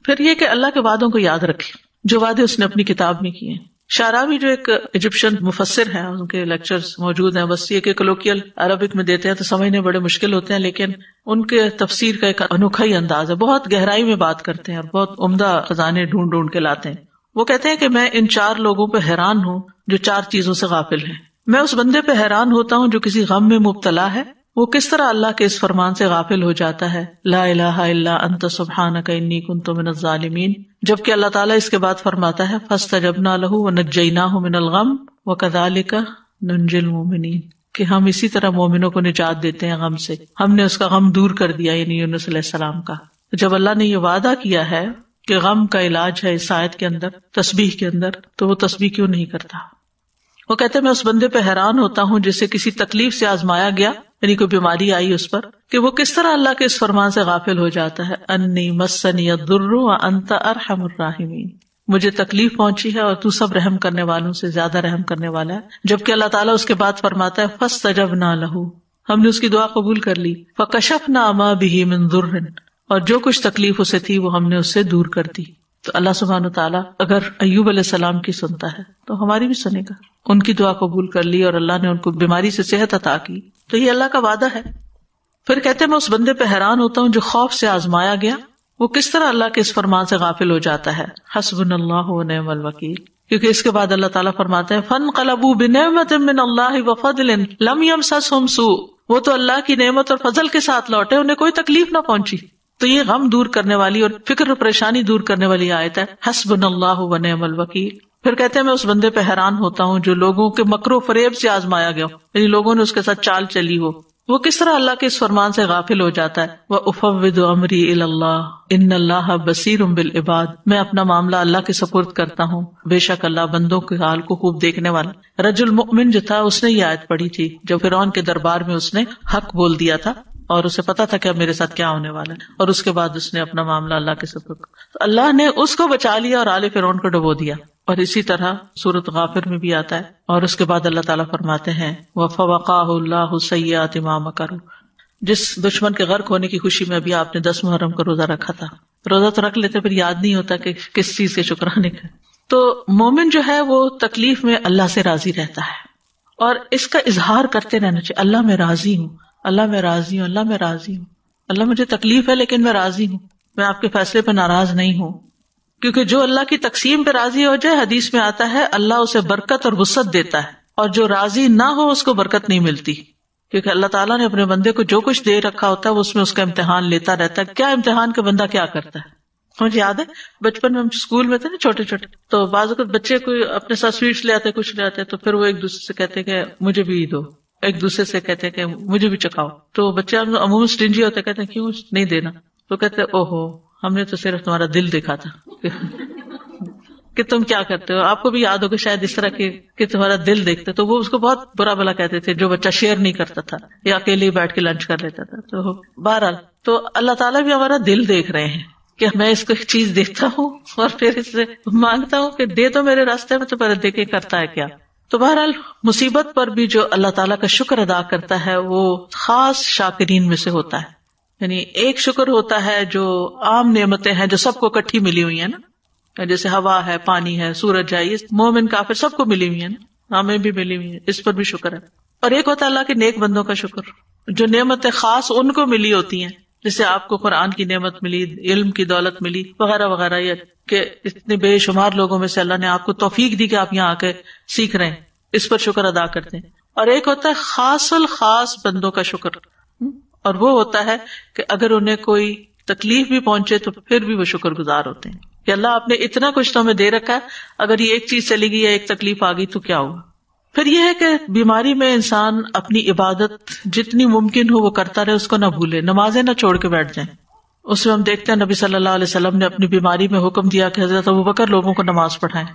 پھر یہ کہ اللہ کے وعدوں کو یاد رکھے، جو وعدے اس نے اپنی کتاب میں کیے ہیں۔ شعراوی جو ایک ایجپشن مفسر ہیں، ان کے لیکچرز موجود ہیں، بس یہ کہ کولوکیل عربک میں دیتے ہیں تو سمجھنے بڑے مشکل ہوتے ہیں، لیکن ان کے تفسیر کا ایک انوکھا ہی انداز ہے، بہت گہرائی میں بات کرتے ہیں اور بہت عمدہ خزانے ڈھونڈ ڈھونڈ کے لاتے ہیں۔ وہ کہتے ہیں کہ میں ان 4 لوگوں پہ حیران ہوں جو 4 چیزوں سے غافل ہیں۔ میں اس بندے پہ حیران ہوتا ہوں جو کسی غم میں مبتلا ہے، وہ کس طرح اللہ کے اس فرمان سے غافل ہو جاتا ہے، لا الہ الا انت سبحانک انی کنت من الظالمین، جبکہ اللہ تعالیٰ اس کے بعد فرماتا ہے فاستجبنا لہ ونجیناہ من الغم وکذالک ننجی المؤمنین، کہ ہم اسی طرح مومنوں کو نجات دیتے ہیں غم سے، ہم نے اس کا غم دور کر دیا، یعنی یونس علیہ السلام کا۔ جب اللہ نے یہ وعدہ کیا ہے کہ غم کا علاج ہے اس آیت کے اندر، تسبیح کے اندر، تو وہ تسبیح کیوں نہیں کرتا؟ وہ کہتے ہیں میں اس بندے پہ حیران ہوتا ہوں جسے کسی تکلیف سے آزمایا گیا، یعنی کوئی بیماری آئی اس پر، کہ وہ کس طرح اللہ کے اس فرمان سے غافل ہو جاتا ہے، انی مسنی الضر وانت ارحم الراحمین، مجھے تکلیف پہنچی ہے اور تو سب رحم کرنے والوں سے زیادہ رحم کرنے والا ہے۔ جبکہ اللہ تعالیٰ اس کے بعد فرماتا ہے فاستجبنا لہ، ہم نے اس کی دعا قبول کر لی، فکشفنا ما بہ من ضر، اور جو کچھ تکلیف اسے تھی وہ ہم نے اس سے دور کر دی۔ تو اللہ سبحانہ وتعالیٰ اگر ایوب علیہ السلام کی سنتا ہے تو ہماری بھی سنے گا۔ ان کی دعا قبول کر لی اور اللہ نے ان کو بیماری سے صحت عطا کی، تو یہ اللہ کا وعدہ ہے۔ پھر کہتے ہیں میں اس بندے پہ حیران ہوتا ہوں جو خوف سے آزمایا گیا، وہ کس طرح اللہ کے اس فرمان سے غافل ہو جاتا ہے، حسبنا اللہ ونعم الوکیل، کیونکہ اس کے بعد اللہ تعالیٰ فرماتے ہیں فانقلبوا بنعمت من اللہ وفضل لم یمسسہم سوء، وہ تو اللہ کی نعمت اور فضل کے ساتھ لوٹے، انہیں کوئی تکلیف نہ پہنچی۔ تو یہ غم دور کرنے والی اور فکر و پریشانی دور کرنے والی آیت ہے، حسبنا اللہ ونعم الوکیل۔ پھر کہتے ہیں میں اس بندے پہ حیران ہوتا ہوں جو لوگوں کے مکر و فریب سے آزمایا گیا، یعنی لوگوں نے اس کے ساتھ چال چلی ہو، وہ کس طرح اللہ کے اس فرمان سے غافل ہو جاتا ہے، وَأُفَوِّضُ أَمْرِي إِلَى اللَّهِ إِنَّ اللَّهَ بَصِيرٌ بِالْعِبَادِ، میں اپنا معاملہ اللہ کے سپرد کرتا ہوں، بے شک اللہ بندوں کے حال کو خوب دیکھنے والا۔ رجل مؤمن جو تھا اس نے یہ آیت پڑھی تھی جب فرعون کے دربار میں اس نے حق بول دیا تھا، اور اسے پتا تھا کہ اب میرے ساتھ کیا ہونے والا ہے، اور اس کے بعد اس نے اپنا معاملہ اللہ کے سپرد تو اللہ نے اس کو بچا لیا اور آل فرعون کو ڈبو دیا. اور اسی طرح سورۃ غافر میں بھی آتا ہے. اور اس کے بعد اللہ تعالیٰ فرماتے ہیں وَفَوَقَاهُ اللَّهُ سَيِّئَاتِ مَا مَكَرُوا. جس دشمن کے غرق ہونے کی خوشی میں ابھی آپ نے 10 محرم کا روزہ رکھا تھا، روزہ تو رکھ لیتے پھر یاد نہیں ہوتا کہ کس چیز کے شکرانے کا. تو مومن جو ہے وہ تکلیف میں اللہ سے راضی رہتا ہے اور اس کا اظہار کرتے رہنا چاہیے. اللہ میں راضی ہوں، اللہ میں راضی ہوں، اللہ میں راضی ہوں، اللہ مجھے تکلیف ہے لیکن میں راضی ہوں، میں آپ کے فیصلے پہ ناراض نہیں ہوں. کیونکہ جو اللہ کی تقسیم پہ راضی ہو جائے، حدیث میں آتا ہے اللہ اسے برکت اور وسعت دیتا ہے، اور جو راضی نہ ہو اس کو برکت نہیں ملتی. کیونکہ اللہ تعالیٰ نے اپنے بندے کو جو کچھ دے رکھا ہوتا ہے وہ اس میں اس کا امتحان لیتا رہتا ہے. کیا امتحان کا بندہ کیا کرتا ہے. مجھے یاد ہے بچپن میں ہم اسکول میں تھے نا چھوٹے چھوٹے، تو بعض اوقات بچے کوئی اپنے ساتھ سویٹس لے آتے کچھ لے آتے تو پھر وہ ایک دوسرے سے کہتے کہ مجھے بھی دو، ایک دوسرے سے کہتے کہ مجھے بھی چکھاؤ. تو بچے عموماً اسٹنجی ہوتے، کہتے ہیں کیوں نہیں دینا، تو کہتے اوہو ہم نے تو صرف تمہارا دل دیکھا تھا کہ تم کیا کرتے ہو. آپ کو بھی یاد ہوگا شاید اس طرح کہ تمہارا دل دیکھتے. تو وہ اس کو بہت برا بلا کہتے تھے جو بچہ شیئر نہیں کرتا تھا یا اکیلے ہی بیٹھ کے لنچ کر لیتا تھا. تو بہرحال تو اللہ تعالیٰ بھی ہمارا دل دیکھ رہے ہیں کہ میں اس کو ایک چیز دیکھتا ہوں اور پھر اس سے مانگتا ہوں کہ دے تو میرے راستے میں، تو پہلے دیکھے کرتا ہے کیا. تو بہرحال مصیبت پر بھی جو اللہ تعالیٰ کا شکر ادا کرتا ہے وہ خاص شاکرین میں سے ہوتا ہے. یعنی ایک شکر ہوتا ہے جو عام نعمتیں ہیں جو سب کو اکٹھی ملی ہوئی ہیں نا، جیسے ہوا ہے، پانی ہے، سورج ہے، یہ مومن کافر سب کو ملی ہوئی ہے نا، ہمیں بھی ملی ہوئی ہے، اس پر بھی شکر ہے. اور ایک ہوتا ہے اللہ کے نیک بندوں کا شکر، جو نعمتیں خاص ان کو ملی ہوتی ہیں، جیسے آپ کو قرآن کی نعمت ملی، علم کی دولت ملی وغیرہ وغیرہ، یہ کہ اتنے بے شمار لوگوں میں سے اللہ نے آپ کو توفیق دی کہ آپ یہاں آ کے سیکھ رہے ہیں، اس پر شکر ادا کرتے ہیں. اور ایک ہوتا ہے خاص الخاص بندوں کا شکر، اور وہ ہوتا ہے کہ اگر انہیں کوئی تکلیف بھی پہنچے تو پھر بھی وہ شکر گزار ہوتے ہیں کہ اللہ آپ نے اتنا کچھ تو ہمیں دے رکھا ہے، اگر یہ ایک چیز چلی گئی یا ایک تکلیف آ گئی تو کیا ہوا. پھر یہ ہے کہ بیماری میں انسان اپنی عبادت جتنی ممکن ہو وہ کرتا رہے، اس کو نہ بھولے، نمازیں نہ چھوڑ کے بیٹھ جائیں. اس میں ہم دیکھتے ہیں نبی صلی اللہ علیہ وسلم نے اپنی بیماری میں حکم دیا کہ حضرت ابوبکر لوگوں کو نماز پڑھائیں.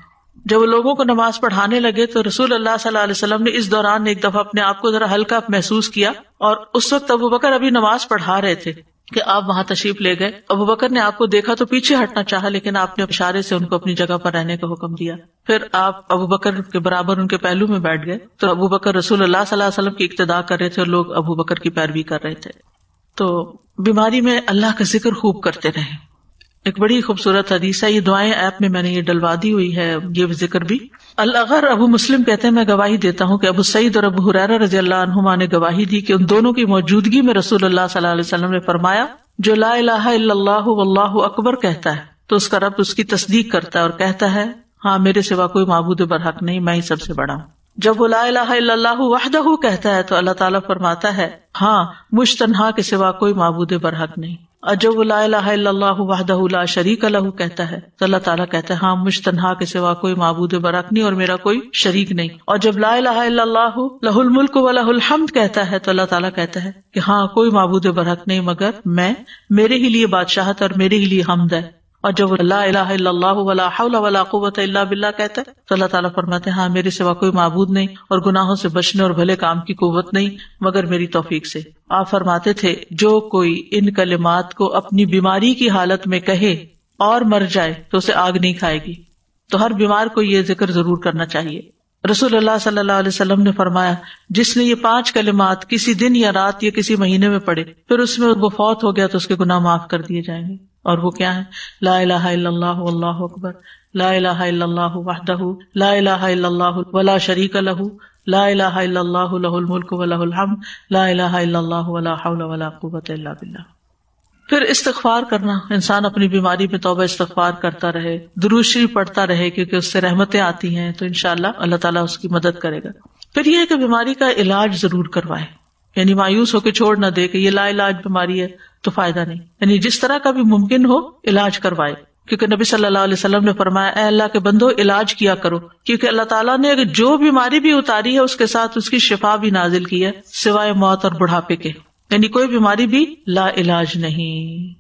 جب وہ لوگوں کو نماز پڑھانے لگے تو رسول اللہ صلی اللہ علیہ وسلم نے اس دوران ایک دفعہ اپنے آپ کو ذرا ہلکا محسوس کیا، اور اس وقت ابوبکر ابھی نماز پڑھا رہے تھے کہ آپ وہاں تشریف لے گئے. ابوبکر نے آپ کو دیکھا تو پیچھے ہٹنا چاہا، لیکن آپ نے اشارے سے ان کو اپنی جگہ پر رہنے کا حکم دیا. پھر آپ ابوبکر کے برابر ان کے پہلو میں بیٹھ گئے. تو ابوبکر رسول اللہ صلی اللہ علیہ وسلم کی اقتداء کر رہے تھے اور لوگ ابوبکر کی پیروی کر رہے تھے. تو بیماری میں اللہ کا ذکر خوب کرتے رہیں. ایک بڑی خوبصورت حدیث ہے، یہ دعائیں ایپ میں نے یہ ڈلوا دی ہوئی ہے، یہ ذکر بھی. الاغر ابو مسلم کہتے ہیں میں گواہی دیتا ہوں کہ ابو سعید اور ابو ہریرہ رضی اللہ عنہما نے گواہی دی کہ ان دونوں کی موجودگی میں رسول اللہ صلی اللہ علیہ وسلم نے فرمایا جو لا الہ الا اللہ واللہ اکبر کہتا ہے تو اس کا رب اس کی تصدیق کرتا ہے اور کہتا ہے ہاں میرے سوا کوئی معبود برحق نہیں، میں ہی سب سے بڑا ہوں. جب وہ لا الہ الا اللہ وحدہ کہتا ہے تو اللہ تعالیٰ فرماتا ہے ہاں مجھ تنہا کے سوا کوئی معبود برحق نہیں. اور جب وہ لا الہ الا اللہ وحدہ لا شریک لہ کہتا ہے تو اللہ تعالیٰ کہتا ہے ہاں مجھ تنہا کے سوا کوئی معبود برحق نہیں اور میرا کوئی شریک نہیں. اور جب لا الہ الا اللہ لہ الملک و لہ الحمد کہتا ہے تو اللہ تعالیٰ کہتا ہے کہ ہاں کوئی معبود برحق نہیں مگر میں، میرے ہی لیے بادشاہت اور میرے ہی لیے حمد ہے. اور جب وہ لا الہ الا اللہ ولا حول ولا قوت الا باللہ کہتا ہے تو اللہ تعالیٰ فرماتے ہیں ہاں میرے سوا کوئی معبود نہیں اور گناہوں سے بچنے اور بھلے کام کی قوت نہیں مگر میری توفیق سے. آپ فرماتے تھے جو کوئی ان کلمات کو اپنی بیماری کی حالت میں کہے اور مر جائے تو اسے آگ نہیں کھائے گی. تو ہر بیمار کو یہ ذکر ضرور کرنا چاہیے. رسول اللہ صلی اللہ علیہ وسلم نے فرمایا جس نے یہ 5 کلمات کسی دن یا رات یا کسی مہینے میں پڑھے پھر اس میں وہ فوت ہو گیا تو اس کے گناہ معاف کر دیے جائیں گے. اور وہ کیا ہے؟ لا الہ الا اللہ واللہ اکبر، لا الہ الا اللہ وحدہ لا الہ الا اللہ ولا شریک لہ، لا الہ الا اللہ لہ الملک ولہ الحمد، لا الہ الا اللہ ولا حول ولا قوت الا باللہ. پھر استغفار کرنا، انسان اپنی بیماری میں توبہ استغفار کرتا رہے، درود شریف پڑھتا رہے کیونکہ اس سے رحمتیں آتی ہیں تو انشاءاللہ اللہ تعالیٰ اس کی مدد کرے گا. پھر یہ ہے کہ بیماری کا علاج ضرور کروائے، یعنی مایوس ہو کے چھوڑ نہ دے کہ یہ لا علاج بیماری ہے تو فائدہ نہیں، یعنی جس طرح کا بھی ممکن ہو علاج کروائے. کیونکہ نبی صلی اللہ علیہ وسلم نے فرمایا اے اللہ کے بندو علاج کیا کرو، کیونکہ اللہ تعالیٰ نے جو بیماری بھی اتاری ہے اس کے ساتھ اس کی شفا بھی نازل کی ہے سوائے موت اور بڑھاپے کے، یعنی کوئی بیماری بھی لا علاج نہیں.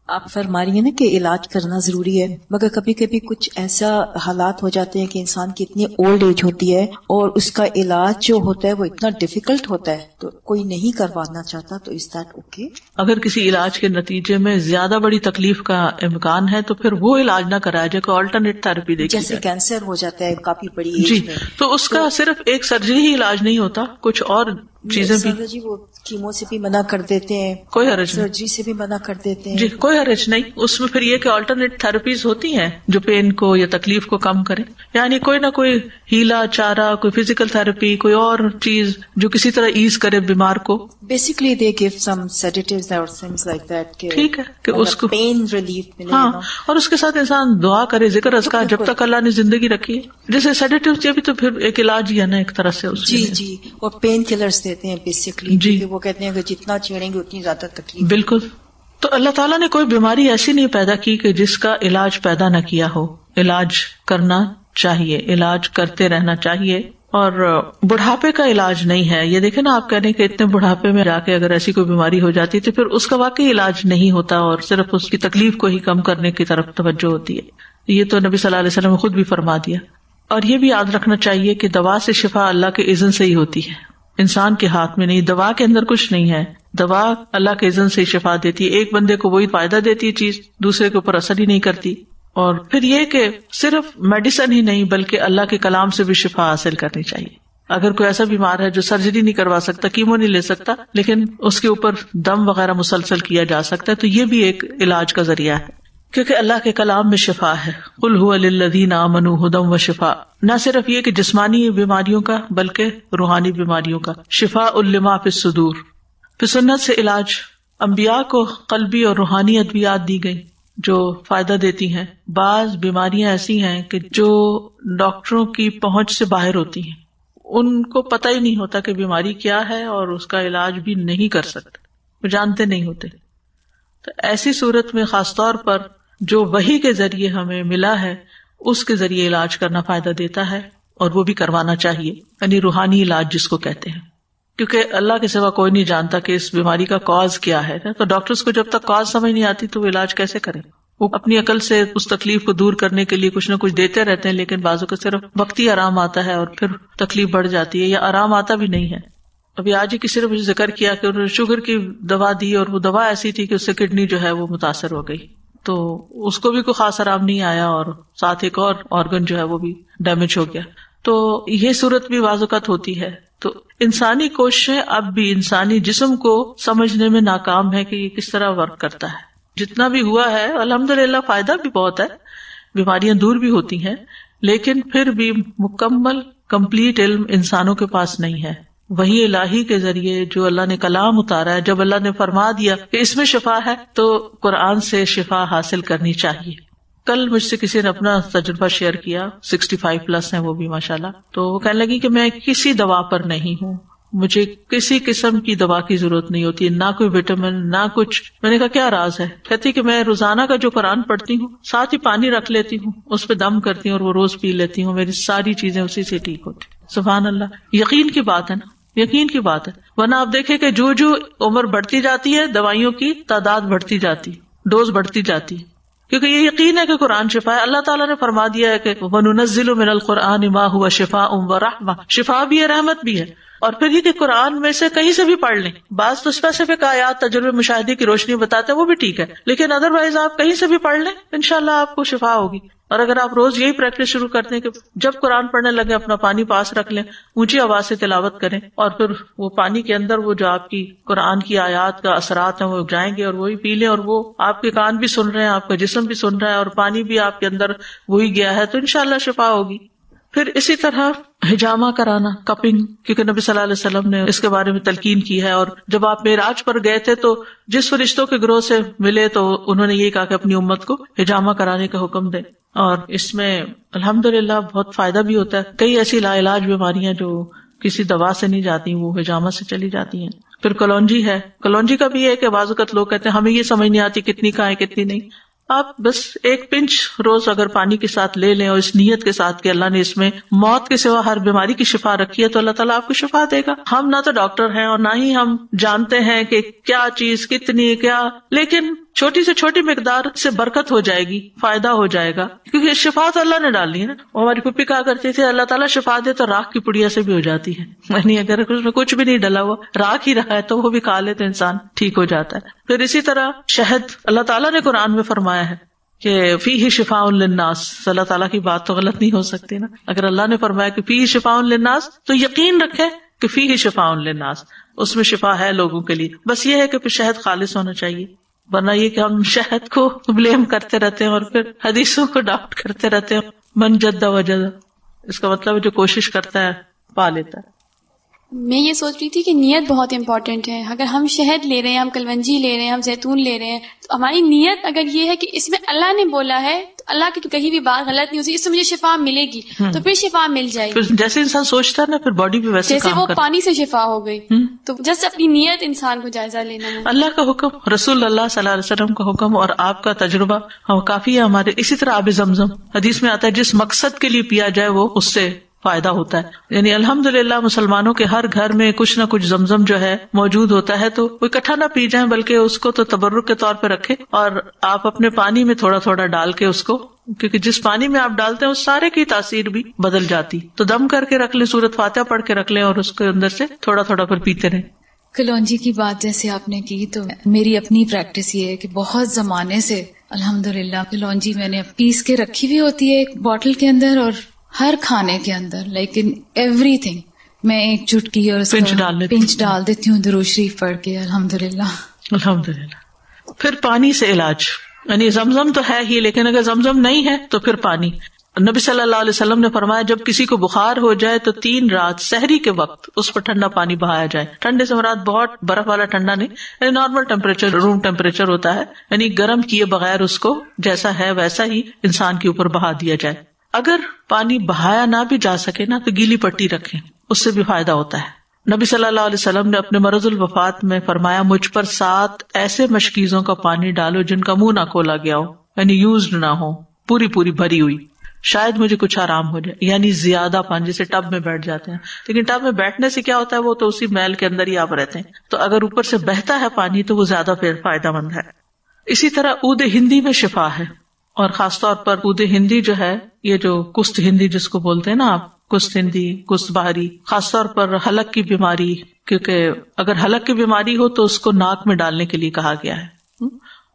آپ فرما رہی ہیں نا کہ علاج کرنا ضروری ہے، مگر کبھی کبھی کچھ ایسا حالات ہو جاتے ہیں کہ انسان کی اتنی اولڈ ایج ہوتی ہے اور اس کا علاج جو ہوتا ہے وہ اتنا ڈیفیکلٹ ہوتا ہے تو کوئی نہیں کروانا چاہتا، تو از دیٹ اوکے؟
اگر کسی علاج کے نتیجے میں زیادہ بڑی تکلیف کا امکان ہے تو پھر وہ علاج نہ کرایا جائے، کوئی آلٹرنیٹ تھراپی دیکھی
جیسے کینسر ہو جاتا ہے کافی بڑی ایج
جی
میں،
تو اس کا صرف ایک سرجری ہی علاج نہیں ہوتا، کچھ اور چیزیں بھی.
جی وہ کیمو سے بھی منع کر دیتے ہیں،
کوئی حرج نہیں،
سرجری سے بھی منع کر دیتے ہیں.
جی کوئی حرج نہیں. اس میں پھر یہ کہ آلٹرنیٹ تھراپیز ہوتی ہیں جو پین کو یا تکلیف کو کم کریں، یعنی کوئی نہ کوئی ہیلا چارہ، کوئی فزیکل تھراپی، کوئی اور چیز جو کسی طرح ایز کرے بیمار کو.
بیسیکلی دے گیو سم سیڈیٹیوز اور تھنگز لائک دیٹ،
ٹھیک ہے کہ اس کو
پین ریلیف ملے.
ہاں، اور اس کے ساتھ انسان دعا کرے، ذکر اذکار جب تک اللہ نے زندگی رکھی ہے. جیسے سیڈیٹیوز یہ بھی تو پھر ایک علاج ہی ہے نا ایک طرح سے. اس
جی جی، اور پین کلرز دیتے ہیں بیسیکلی،
جی
وہ کہتے ہیں کہ جتنا چھیڑیں گے اتنی زیادہ تکلیف.
بالکل. تو اللہ تعالیٰ نے کوئی بیماری ایسی نہیں پیدا کی کہ جس کا علاج پیدا نہ کیا ہو. علاج کرنا چاہیے، علاج کرتے رہنا چاہیے. اور بڑھاپے کا علاج نہیں ہے یہ. دیکھیں نا، آپ کہنے کہ اتنے بڑھاپے میں جا کے اگر ایسی کوئی بیماری ہو جاتی تو پھر اس کا واقعی علاج نہیں ہوتا اور صرف اس کی تکلیف کو ہی کم کرنے کی طرف توجہ ہوتی ہے. یہ تو نبی صلی اللہ علیہ وسلم نے خود بھی فرما دیا. اور یہ بھی یاد رکھنا چاہیے کہ دوا سے شفا اللہ کے اذن سے ہی ہوتی ہے، انسان کے ہاتھ میں نہیں. دوا کے اندر کچھ نہیں ہے، دوا اللہ کے اذن سے ہی شفا دیتی ہے. ایک بندے کو وہی فائدہ دیتی ہے چیز، دوسرے کے اوپر اثر ہی نہیں کرتی. اور پھر یہ کہ صرف میڈیسن ہی نہیں بلکہ اللہ کے کلام سے بھی شفا حاصل کرنی چاہیے. اگر کوئی ایسا بیمار ہے جو سرجری نہیں کروا سکتا، کیمو نہیں لے سکتا، لیکن اس کے اوپر دم وغیرہ مسلسل کیا جا سکتا ہے، تو یہ بھی ایک علاج کا ذریعہ ہے، کیونکہ اللہ کے کلام میں شفا ہے. قل هو للذین آمنوا ھدی وشفاء. نہ صرف یہ کہ جسمانی بیماریوں کا بلکہ روحانی بیماریوں کا. شفاء لما فی الصدور. پھر سنت سے علاج. انبیاء کو قلبی اور روحانی ادویات دی گئی جو فائدہ دیتی ہیں. بعض بیماریاں ایسی ہیں کہ جو ڈاکٹروں کی پہنچ سے باہر ہوتی ہیں، ان کو پتہ ہی نہیں ہوتا کہ بیماری کیا ہے اور اس کا علاج بھی نہیں کر سکتے، وہ جانتے نہیں ہوتے. تو ایسی صورت میں خاص طور پر جو وحی کے ذریعے ہمیں ملا ہے اس کے ذریعے علاج کرنا فائدہ دیتا ہے، اور وہ بھی کروانا چاہیے، یعنی روحانی علاج جس کو کہتے ہیں. کیونکہ اللہ کے سوا کوئی نہیں جانتا کہ اس بیماری کا کاز کیا ہے. تو ڈاکٹرز کو جب تک کاز سمجھ نہیں آتی تو وہ علاج کیسے کریں؟ وہ اپنی عقل سے اس تکلیف کو دور کرنے کے لیے کچھ نہ کچھ دیتے رہتے ہیں، لیکن بعضوں کو صرف وقتی آرام آتا ہے اور پھر تکلیف بڑھ جاتی ہے یا آرام آتا بھی نہیں ہے. ابھی آج ہی کسی نے مجھے ذکر کیا کہ انہوں نے شوگر کی دوا دی اور وہ دوا ایسی تھی کہ اس سے کڈنی جو ہے وہ متاثر ہو گئی، تو اس کو بھی کوئی خاص آرام نہیں آیا اور ساتھ ایک اور آرگن جو ہے وہ بھی ڈیمیج ہو گیا. تو یہ صورت بھی بعض اوقات ہوتی ہے. تو انسانی کوششیں اب بھی انسانی جسم کو سمجھنے میں ناکام ہے کہ یہ کس طرح ورک کرتا ہے. جتنا بھی ہوا ہے الحمدللہ فائدہ بھی بہت ہے، بیماریاں دور بھی ہوتی ہیں، لیکن پھر بھی مکمل کمپلیٹ علم انسانوں کے پاس نہیں ہے. وہی الہی کے ذریعے جو اللہ نے کلام اتارا ہے، جب اللہ نے فرما دیا کہ اس میں شفا ہے تو قرآن سے شفا حاصل کرنی چاہیے. کل مجھ سے کسی نے اپنا تجربہ شیئر کیا، 65+ ہیں وہ بھی ماشاءاللہ. تو وہ کہنے لگی کہ میں کسی دوا پر نہیں ہوں، مجھے کسی قسم کی دوا کی ضرورت نہیں ہوتی، نہ کوئی وٹامن نہ کچھ. میں نے کہا کیا راز ہے؟ کہتی کہ میں روزانہ کا جو قرآن پڑھتی ہوں ساتھ ہی پانی رکھ لیتی ہوں، اس پہ دم کرتی ہوں اور وہ روز پی لیتی ہوں، میری ساری چیزیں اسی سے ٹھیک ہوتی. سبحان اللہ. یقین کی بات ہے نا، یقین کی بات ہے. ورنہ آپ دیکھیں کہ جو عمر بڑھتی جاتی ہے دوائیوں کی تعداد بڑھتی جاتی، ڈوز بڑھتی جاتی، کیونکہ یہ یقین ہے کہ قرآن شفا ہے. اللہ تعالیٰ نے فرما دیا ہے کہ وَنُنَزِّلُ مِنَ الْقُرْآنِ مَا هُوَ شِفَاءٌ وَرَحْمَةٌ. شفا بھی ہے، رحمت بھی ہے. اور پھر یہ کہ قرآن میں سے کہیں سے بھی پڑھ لیں. بعض تو اسپیسیفک آیات تجربے مشاہدے کی روشنی بتاتے ہیں، وہ بھی ٹھیک ہے، لیکن ادروائز آپ کہیں سے بھی پڑھ لیں، انشاءاللہ آپ کو شفا ہوگی. اور اگر آپ روز یہی پریکٹس شروع کرتے ہیں کہ جب قرآن پڑھنے لگے اپنا پانی پاس رکھ لیں، اونچی آواز سے تلاوت کریں، اور پھر وہ پانی کے اندر وہ جو آپ کی قرآن کی آیات کا اثرات ہیں وہ جائیں گے اور وہی پی لیں، اور وہ آپ کے کان بھی سن رہے ہیں، آپ کا جسم بھی سن رہا ہے، اور پانی بھی آپ کے اندر وہی گیا ہے، تو انشاءاللہ شفا ہوگی. پھر اسی طرح حجامہ کرانا، کپنگ، کیونکہ نبی صلی اللہ علیہ وسلم نے اس کے بارے میں تلقین کی ہے. اور جب آپ معراج پر گئے تھے تو جس فرشتوں کے گروہ سے ملے تو انہوں نے یہ کہا کہ اپنی امت کو حجامہ کرانے کا حکم دیں. اور اس میں الحمدللہ بہت فائدہ بھی ہوتا ہے. کئی ایسی لا علاج بیماریاں جو کسی دوا سے نہیں جاتی وہ حجامہ سے چلی جاتی ہیں. پھر کلونجی ہے. کلونجی کا بھی یہ ہے کہ بعض اوقات لوگ کہتے ہیں ہمیں یہ سمجھ نہیں آتی کتنی کھائیں کتنی نہیں. آپ بس ایک پنچ روز اگر پانی کے ساتھ لے لیں اور اس نیت کے ساتھ کہ اللہ نے اس میں موت کے سوا ہر بیماری کی شفا رکھی ہے تو اللہ تعالیٰ آپ کو شفا دے گا. ہم نہ تو ڈاکٹر ہیں اور نہ ہی ہم جانتے ہیں کہ کیا چیز کتنی کیا، لیکن چھوٹی سے چھوٹی مقدار سے برکت ہو جائے گی، فائدہ ہو جائے گا، کیونکہ شفا تو اللہ نے ڈالنی ہے نا. ہماری پھپھی کہا کرتی تھی اللہ تعالیٰ شفا دے تو راکھ کی پڑیا سے بھی ہو جاتی ہے، یعنی اگر اس میں کچھ بھی نہیں ڈلا ہوا راکھ ہی رہا ہے تو وہ بھی کھا لے تو انسان ٹھیک ہو جاتا ہے. پھر اسی طرح شہد اللہ تعالیٰ نے قرآن میں فرمایا ہے کہ فیہ شفاء للناس. اللہ تعالیٰ کی بات تو غلط نہیں ہو سکتی نا. اگر اللہ نے فرمایا کہ فیہ شفاء للناس تو یقین رکھیں کہ فیہ شفاء للناس، اس میں شفا ہے لوگوں کے لیے. بس یہ ہے کہ پھر شہد خالص ہونا چاہیے، ورنہ یہ کہ ہم شہد کو بلیم کرتے رہتے ہیں اور پھر حدیثوں کو ڈاؤٹ کرتے رہتے ہیں. من جد وجد، اس کا مطلب جو کوشش کرتا ہے پا لیتا ہے.
میں یہ سوچ رہی تھی کہ نیت بہت امپورٹنٹ ہے. اگر ہم شہد لے رہے ہیں، ہم کلونجی لے رہے ہیں، ہم زیتون لے رہے ہیں، تو ہماری نیت اگر یہ ہے کہ اس میں اللہ نے بولا ہے تو اللہ کی کہیں بھی بات غلط نہیں ہوتی، اس سے مجھے شفا ملے گی، تو پھر شفا مل جائے گی.
جیسے انسان سوچتا ہے نا پھر باڈی بھی ویسے
جیسے
کام
وہ
کرتا.
پانی سے شفا ہو گئی. تو جیسے اپنی نیت انسان کو جائزہ لینا ہے.
اللہ کا حکم، رسول اللہ صلی اللہ علیہ وسلم کا حکم اور آپ کا تجربہ کافی ہے ہمارے. اسی طرح آب زمزم حدیث میں آتا ہے جس مقصد کے لیے پیا جائے وہ اس سے فائدہ ہوتا ہے. یعنی الحمدللہ مسلمانوں کے ہر گھر میں کچھ نہ کچھ زمزم جو ہے موجود ہوتا ہے، تو وہ اکٹھا نہ پی جائیں بلکہ اس کو تو تبرک کے طور پہ رکھیں، اور آپ اپنے پانی میں تھوڑا تھوڑا ڈال کے اس کو، کیونکہ جس پانی میں آپ ڈالتے ہیں اس سارے کی تاثیر بھی بدل جاتی. تو دم کر کے رکھ لیں، سورۃ فاتحہ پڑھ کے رکھ لیں اور اس کے اندر سے تھوڑا تھوڑا پھر پیتے رہیں.
کلونجی کی بات جیسے آپ نے کی تو میری اپنی پریکٹس یہ ہے کہ بہت زمانے سے الحمدللہ کلونجی میں نے پیس کے رکھی ہوئی ہوتی ہے ایک بوٹل کے اندر، اور ہر کھانے کے اندر لیکن ایوری تھنگ میں ایک چٹکی اور پنچ ڈال دیتی ہوں درود شریف پڑھ کے.
الحمدللہ. پھر پانی سے علاج، یعنی زمزم تو ہے ہی لیکن اگر زمزم نہیں ہے تو پھر پانی. نبی صلی اللہ علیہ وسلم نے فرمایا جب کسی کو بخار ہو جائے تو 3 رات سحری کے وقت اس پر ٹھنڈا پانی بہایا جائے. ٹھنڈے سے مراد بہت برف والا ٹھنڈا نہیں، یعنی نارمل ٹیمپریچر، روم ٹیمپریچر ہوتا ہے، یعنی گرم کیے بغیر اس کو جیسا ہے ویسا ہی انسان کے اوپر بہا دیا جائے. اگر پانی بہایا نہ بھی جا سکے نا تو گیلی پٹی رکھیں، اس سے بھی فائدہ ہوتا ہے. نبی صلی اللہ علیہ وسلم نے اپنے مرض الوفات میں فرمایا مجھ پر 7 ایسے مشکیزوں کا پانی ڈالو جن کا منہ نہ کھولا گیا ہو، یعنی یوزڈ نہ ہو، پوری بھری ہوئی، شاید مجھے کچھ آرام ہو جائے. یعنی زیادہ پانی، جیسے ٹب میں بیٹھ جاتے ہیں، لیکن ٹب میں بیٹھنے سے کیا ہوتا ہے وہ تو اسی میل کے اندر ہی آپ رہتے ہیں، تو اگر اوپر سے بہتا ہے پانی تو وہ زیادہ پھر فائدہ مند ہے. اسی طرح عود ہندی میں شفا ہے، اور خاص طور پر عود ہندی جو ہے، یہ جو کست ہندی جس کو بولتے ہیں نا آپ، کست ہندی، کست بہاری، خاص طور پر حلق کی بیماری، کیونکہ اگر حلق کی بیماری ہو تو اس کو ناک میں ڈالنے کے لیے کہا گیا ہے،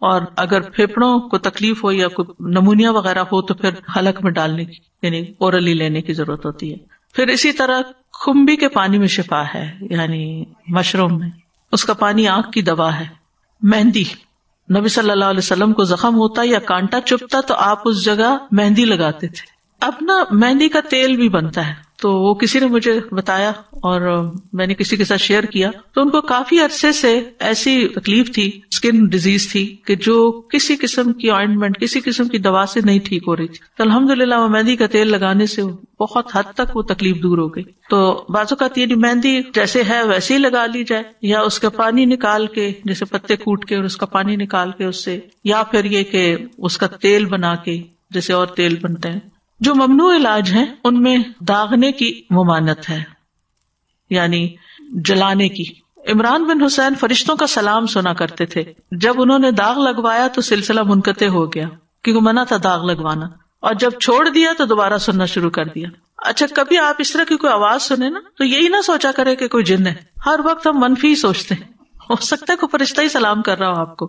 اور اگر پھیپھڑوں کو تکلیف ہو یا کوئی نمونیا وغیرہ ہو تو پھر حلق میں ڈالنے کی، یعنی اورلی لینے کی ضرورت ہوتی ہے. پھر اسی طرح کھمبی کے پانی میں شفا ہے، یعنی مشروم میں، اس کا پانی آنکھ کی دوا ہے. مہندی، نبی صلی اللہ علیہ وسلم کو زخم ہوتا یا کانٹا چبھتا تو آپ اس جگہ مہندی لگاتے تھے. اب نا مہندی کا تیل بھی بنتا ہے، تو وہ کسی نے مجھے بتایا اور میں نے کسی کے ساتھ شیئر کیا، تو ان کو کافی عرصے سے ایسی تکلیف تھی، اسکن ڈیزیز تھی، کہ جو کسی قسم کی آئنٹمنٹ، کسی قسم کی دوا سے نہیں ٹھیک ہو رہی تھی. تو الحمدللہ وہ مہندی کا تیل لگانے سے بہت حد تک وہ تکلیف دور ہو گئی. تو بعض اوقات یہ مہندی جیسے ہے ویسے ہی لگا لی جائے، یا اس کا پانی نکال کے، جیسے پتے کوٹ کے اور اس کا پانی نکال کے اس سے، یا پھر یہ کہ اس کا تیل بنا کے جیسے اور تیل بنتے ہیں. جو ممنوع علاج ہیں ان میں داغنے کی ممانعت ہے، یعنی جلانے کی. عمران بن حسین فرشتوں کا سلام سنا کرتے تھے، جب انہوں نے داغ لگوایا تو سلسلہ منقطع ہو گیا، کیونکہ منع تھا داغ لگوانا، اور جب چھوڑ دیا تو دوبارہ سننا شروع کر دیا. اچھا، کبھی آپ اس طرح کی کوئی آواز سنے نا تو یہی نہ سوچا کرے کہ کوئی جن ہے. ہر وقت ہم منفی سوچتے ہیں، ہو سکتا ہے کوئی فرشتہ ہی سلام کر رہا ہو آپ کو.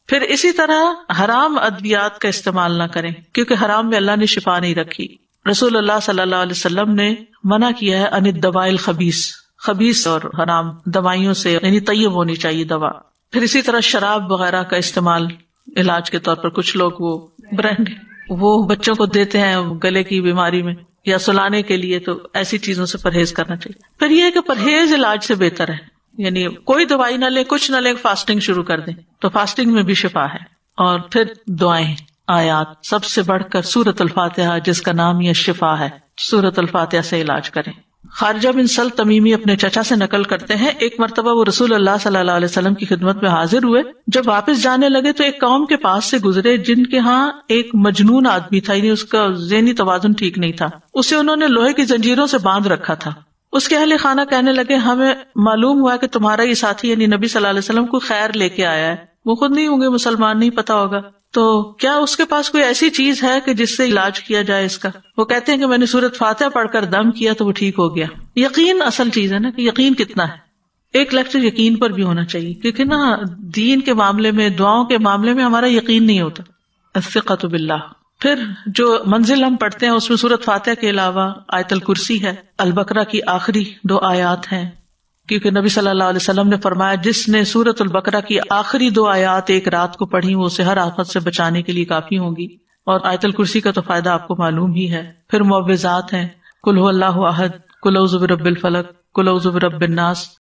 پھر اسی طرح حرام ادویات کا استعمال نہ کریں، کیونکہ حرام میں اللہ نے شفا نہیں رکھی. رسول اللہ صلی اللہ علیہ وسلم نے منع کیا ہے ان الدواء الخبیث، خبیث اور حرام دوائیوں سے، یعنی طیب ہونی چاہیے دوا. پھر اسی طرح شراب وغیرہ کا استعمال علاج کے طور پر، کچھ لوگ وہ برانڈ وہ بچوں کو دیتے ہیں گلے کی بیماری میں یا سلانے کے لیے، تو ایسی چیزوں سے پرہیز کرنا چاہیے. پھر یہ ہے کہ پرہیز علاج سے بہتر ہے، یعنی کوئی دوائی نہ لے، کچھ نہ لے، فاسٹنگ شروع کر دیں تو فاسٹنگ میں بھی شفا ہے. اور پھر دعائیں، آیات، سب سے بڑھ کر سورۃ الفاتحہ جس کا نام یہ شفا ہے، سورۃ الفاتحہ سے علاج کریں. خارجہ بن سل تمیمی اپنے چچا سے نقل کرتے ہیں، ایک مرتبہ وہ رسول اللہ صلی اللہ علیہ وسلم کی خدمت میں حاضر ہوئے. جب واپس جانے لگے تو ایک قوم کے پاس سے گزرے جن کے ہاں ایک مجنون آدمی تھا، یعنی اس کا ذہنی توازن ٹھیک نہیں تھا. اسے انہوں نے لوہے کی زنجیروں سے باندھ رکھا تھا. اس کے اہل خانہ کہنے لگے، ہمیں معلوم ہوا کہ تمہارا یہ ساتھی یعنی نبی صلی اللہ علیہ وسلم کو خیر لے کے آیا ہے. وہ خود نہیں ہوں گے مسلمان، نہیں پتا ہوگا، تو کیا اس کے پاس کوئی ایسی چیز ہے کہ جس سے علاج کیا جائے اس کا؟ وہ کہتے ہیں کہ میں نے سورۃ فاتحہ پڑھ کر دم کیا تو وہ ٹھیک ہو گیا. یقین اصل چیز ہے نا، کہ یقین کتنا ہے. ایک لیکچر یقین پر بھی ہونا چاہیے، کیونکہ نا دین کے معاملے میں، دعاؤں کے معاملے میں ہمارا یقین نہیں ہوتا. الثقۃ باللہ. پھر جو منزل ہم پڑھتے ہیں اس میں سورۃ فاتحہ کے علاوہ آیت الکرسی ہے، البقرہ کی آخری 2 آیات ہیں، کیونکہ نبی صلی اللہ علیہ وسلم نے فرمایا جس نے سورۃ البقرہ کی آخری 2 آیات ایک رات کو پڑھی وہ اسے ہر آفت سے بچانے کے لیے کافی ہوں گی. اور آیت الکرسی کا تو فائدہ آپ کو معلوم ہی ہے. پھر معوذات ہیں، قل هو اللہ احد، قل اعوذ برب الفلق، قل اعوذ برب الناس،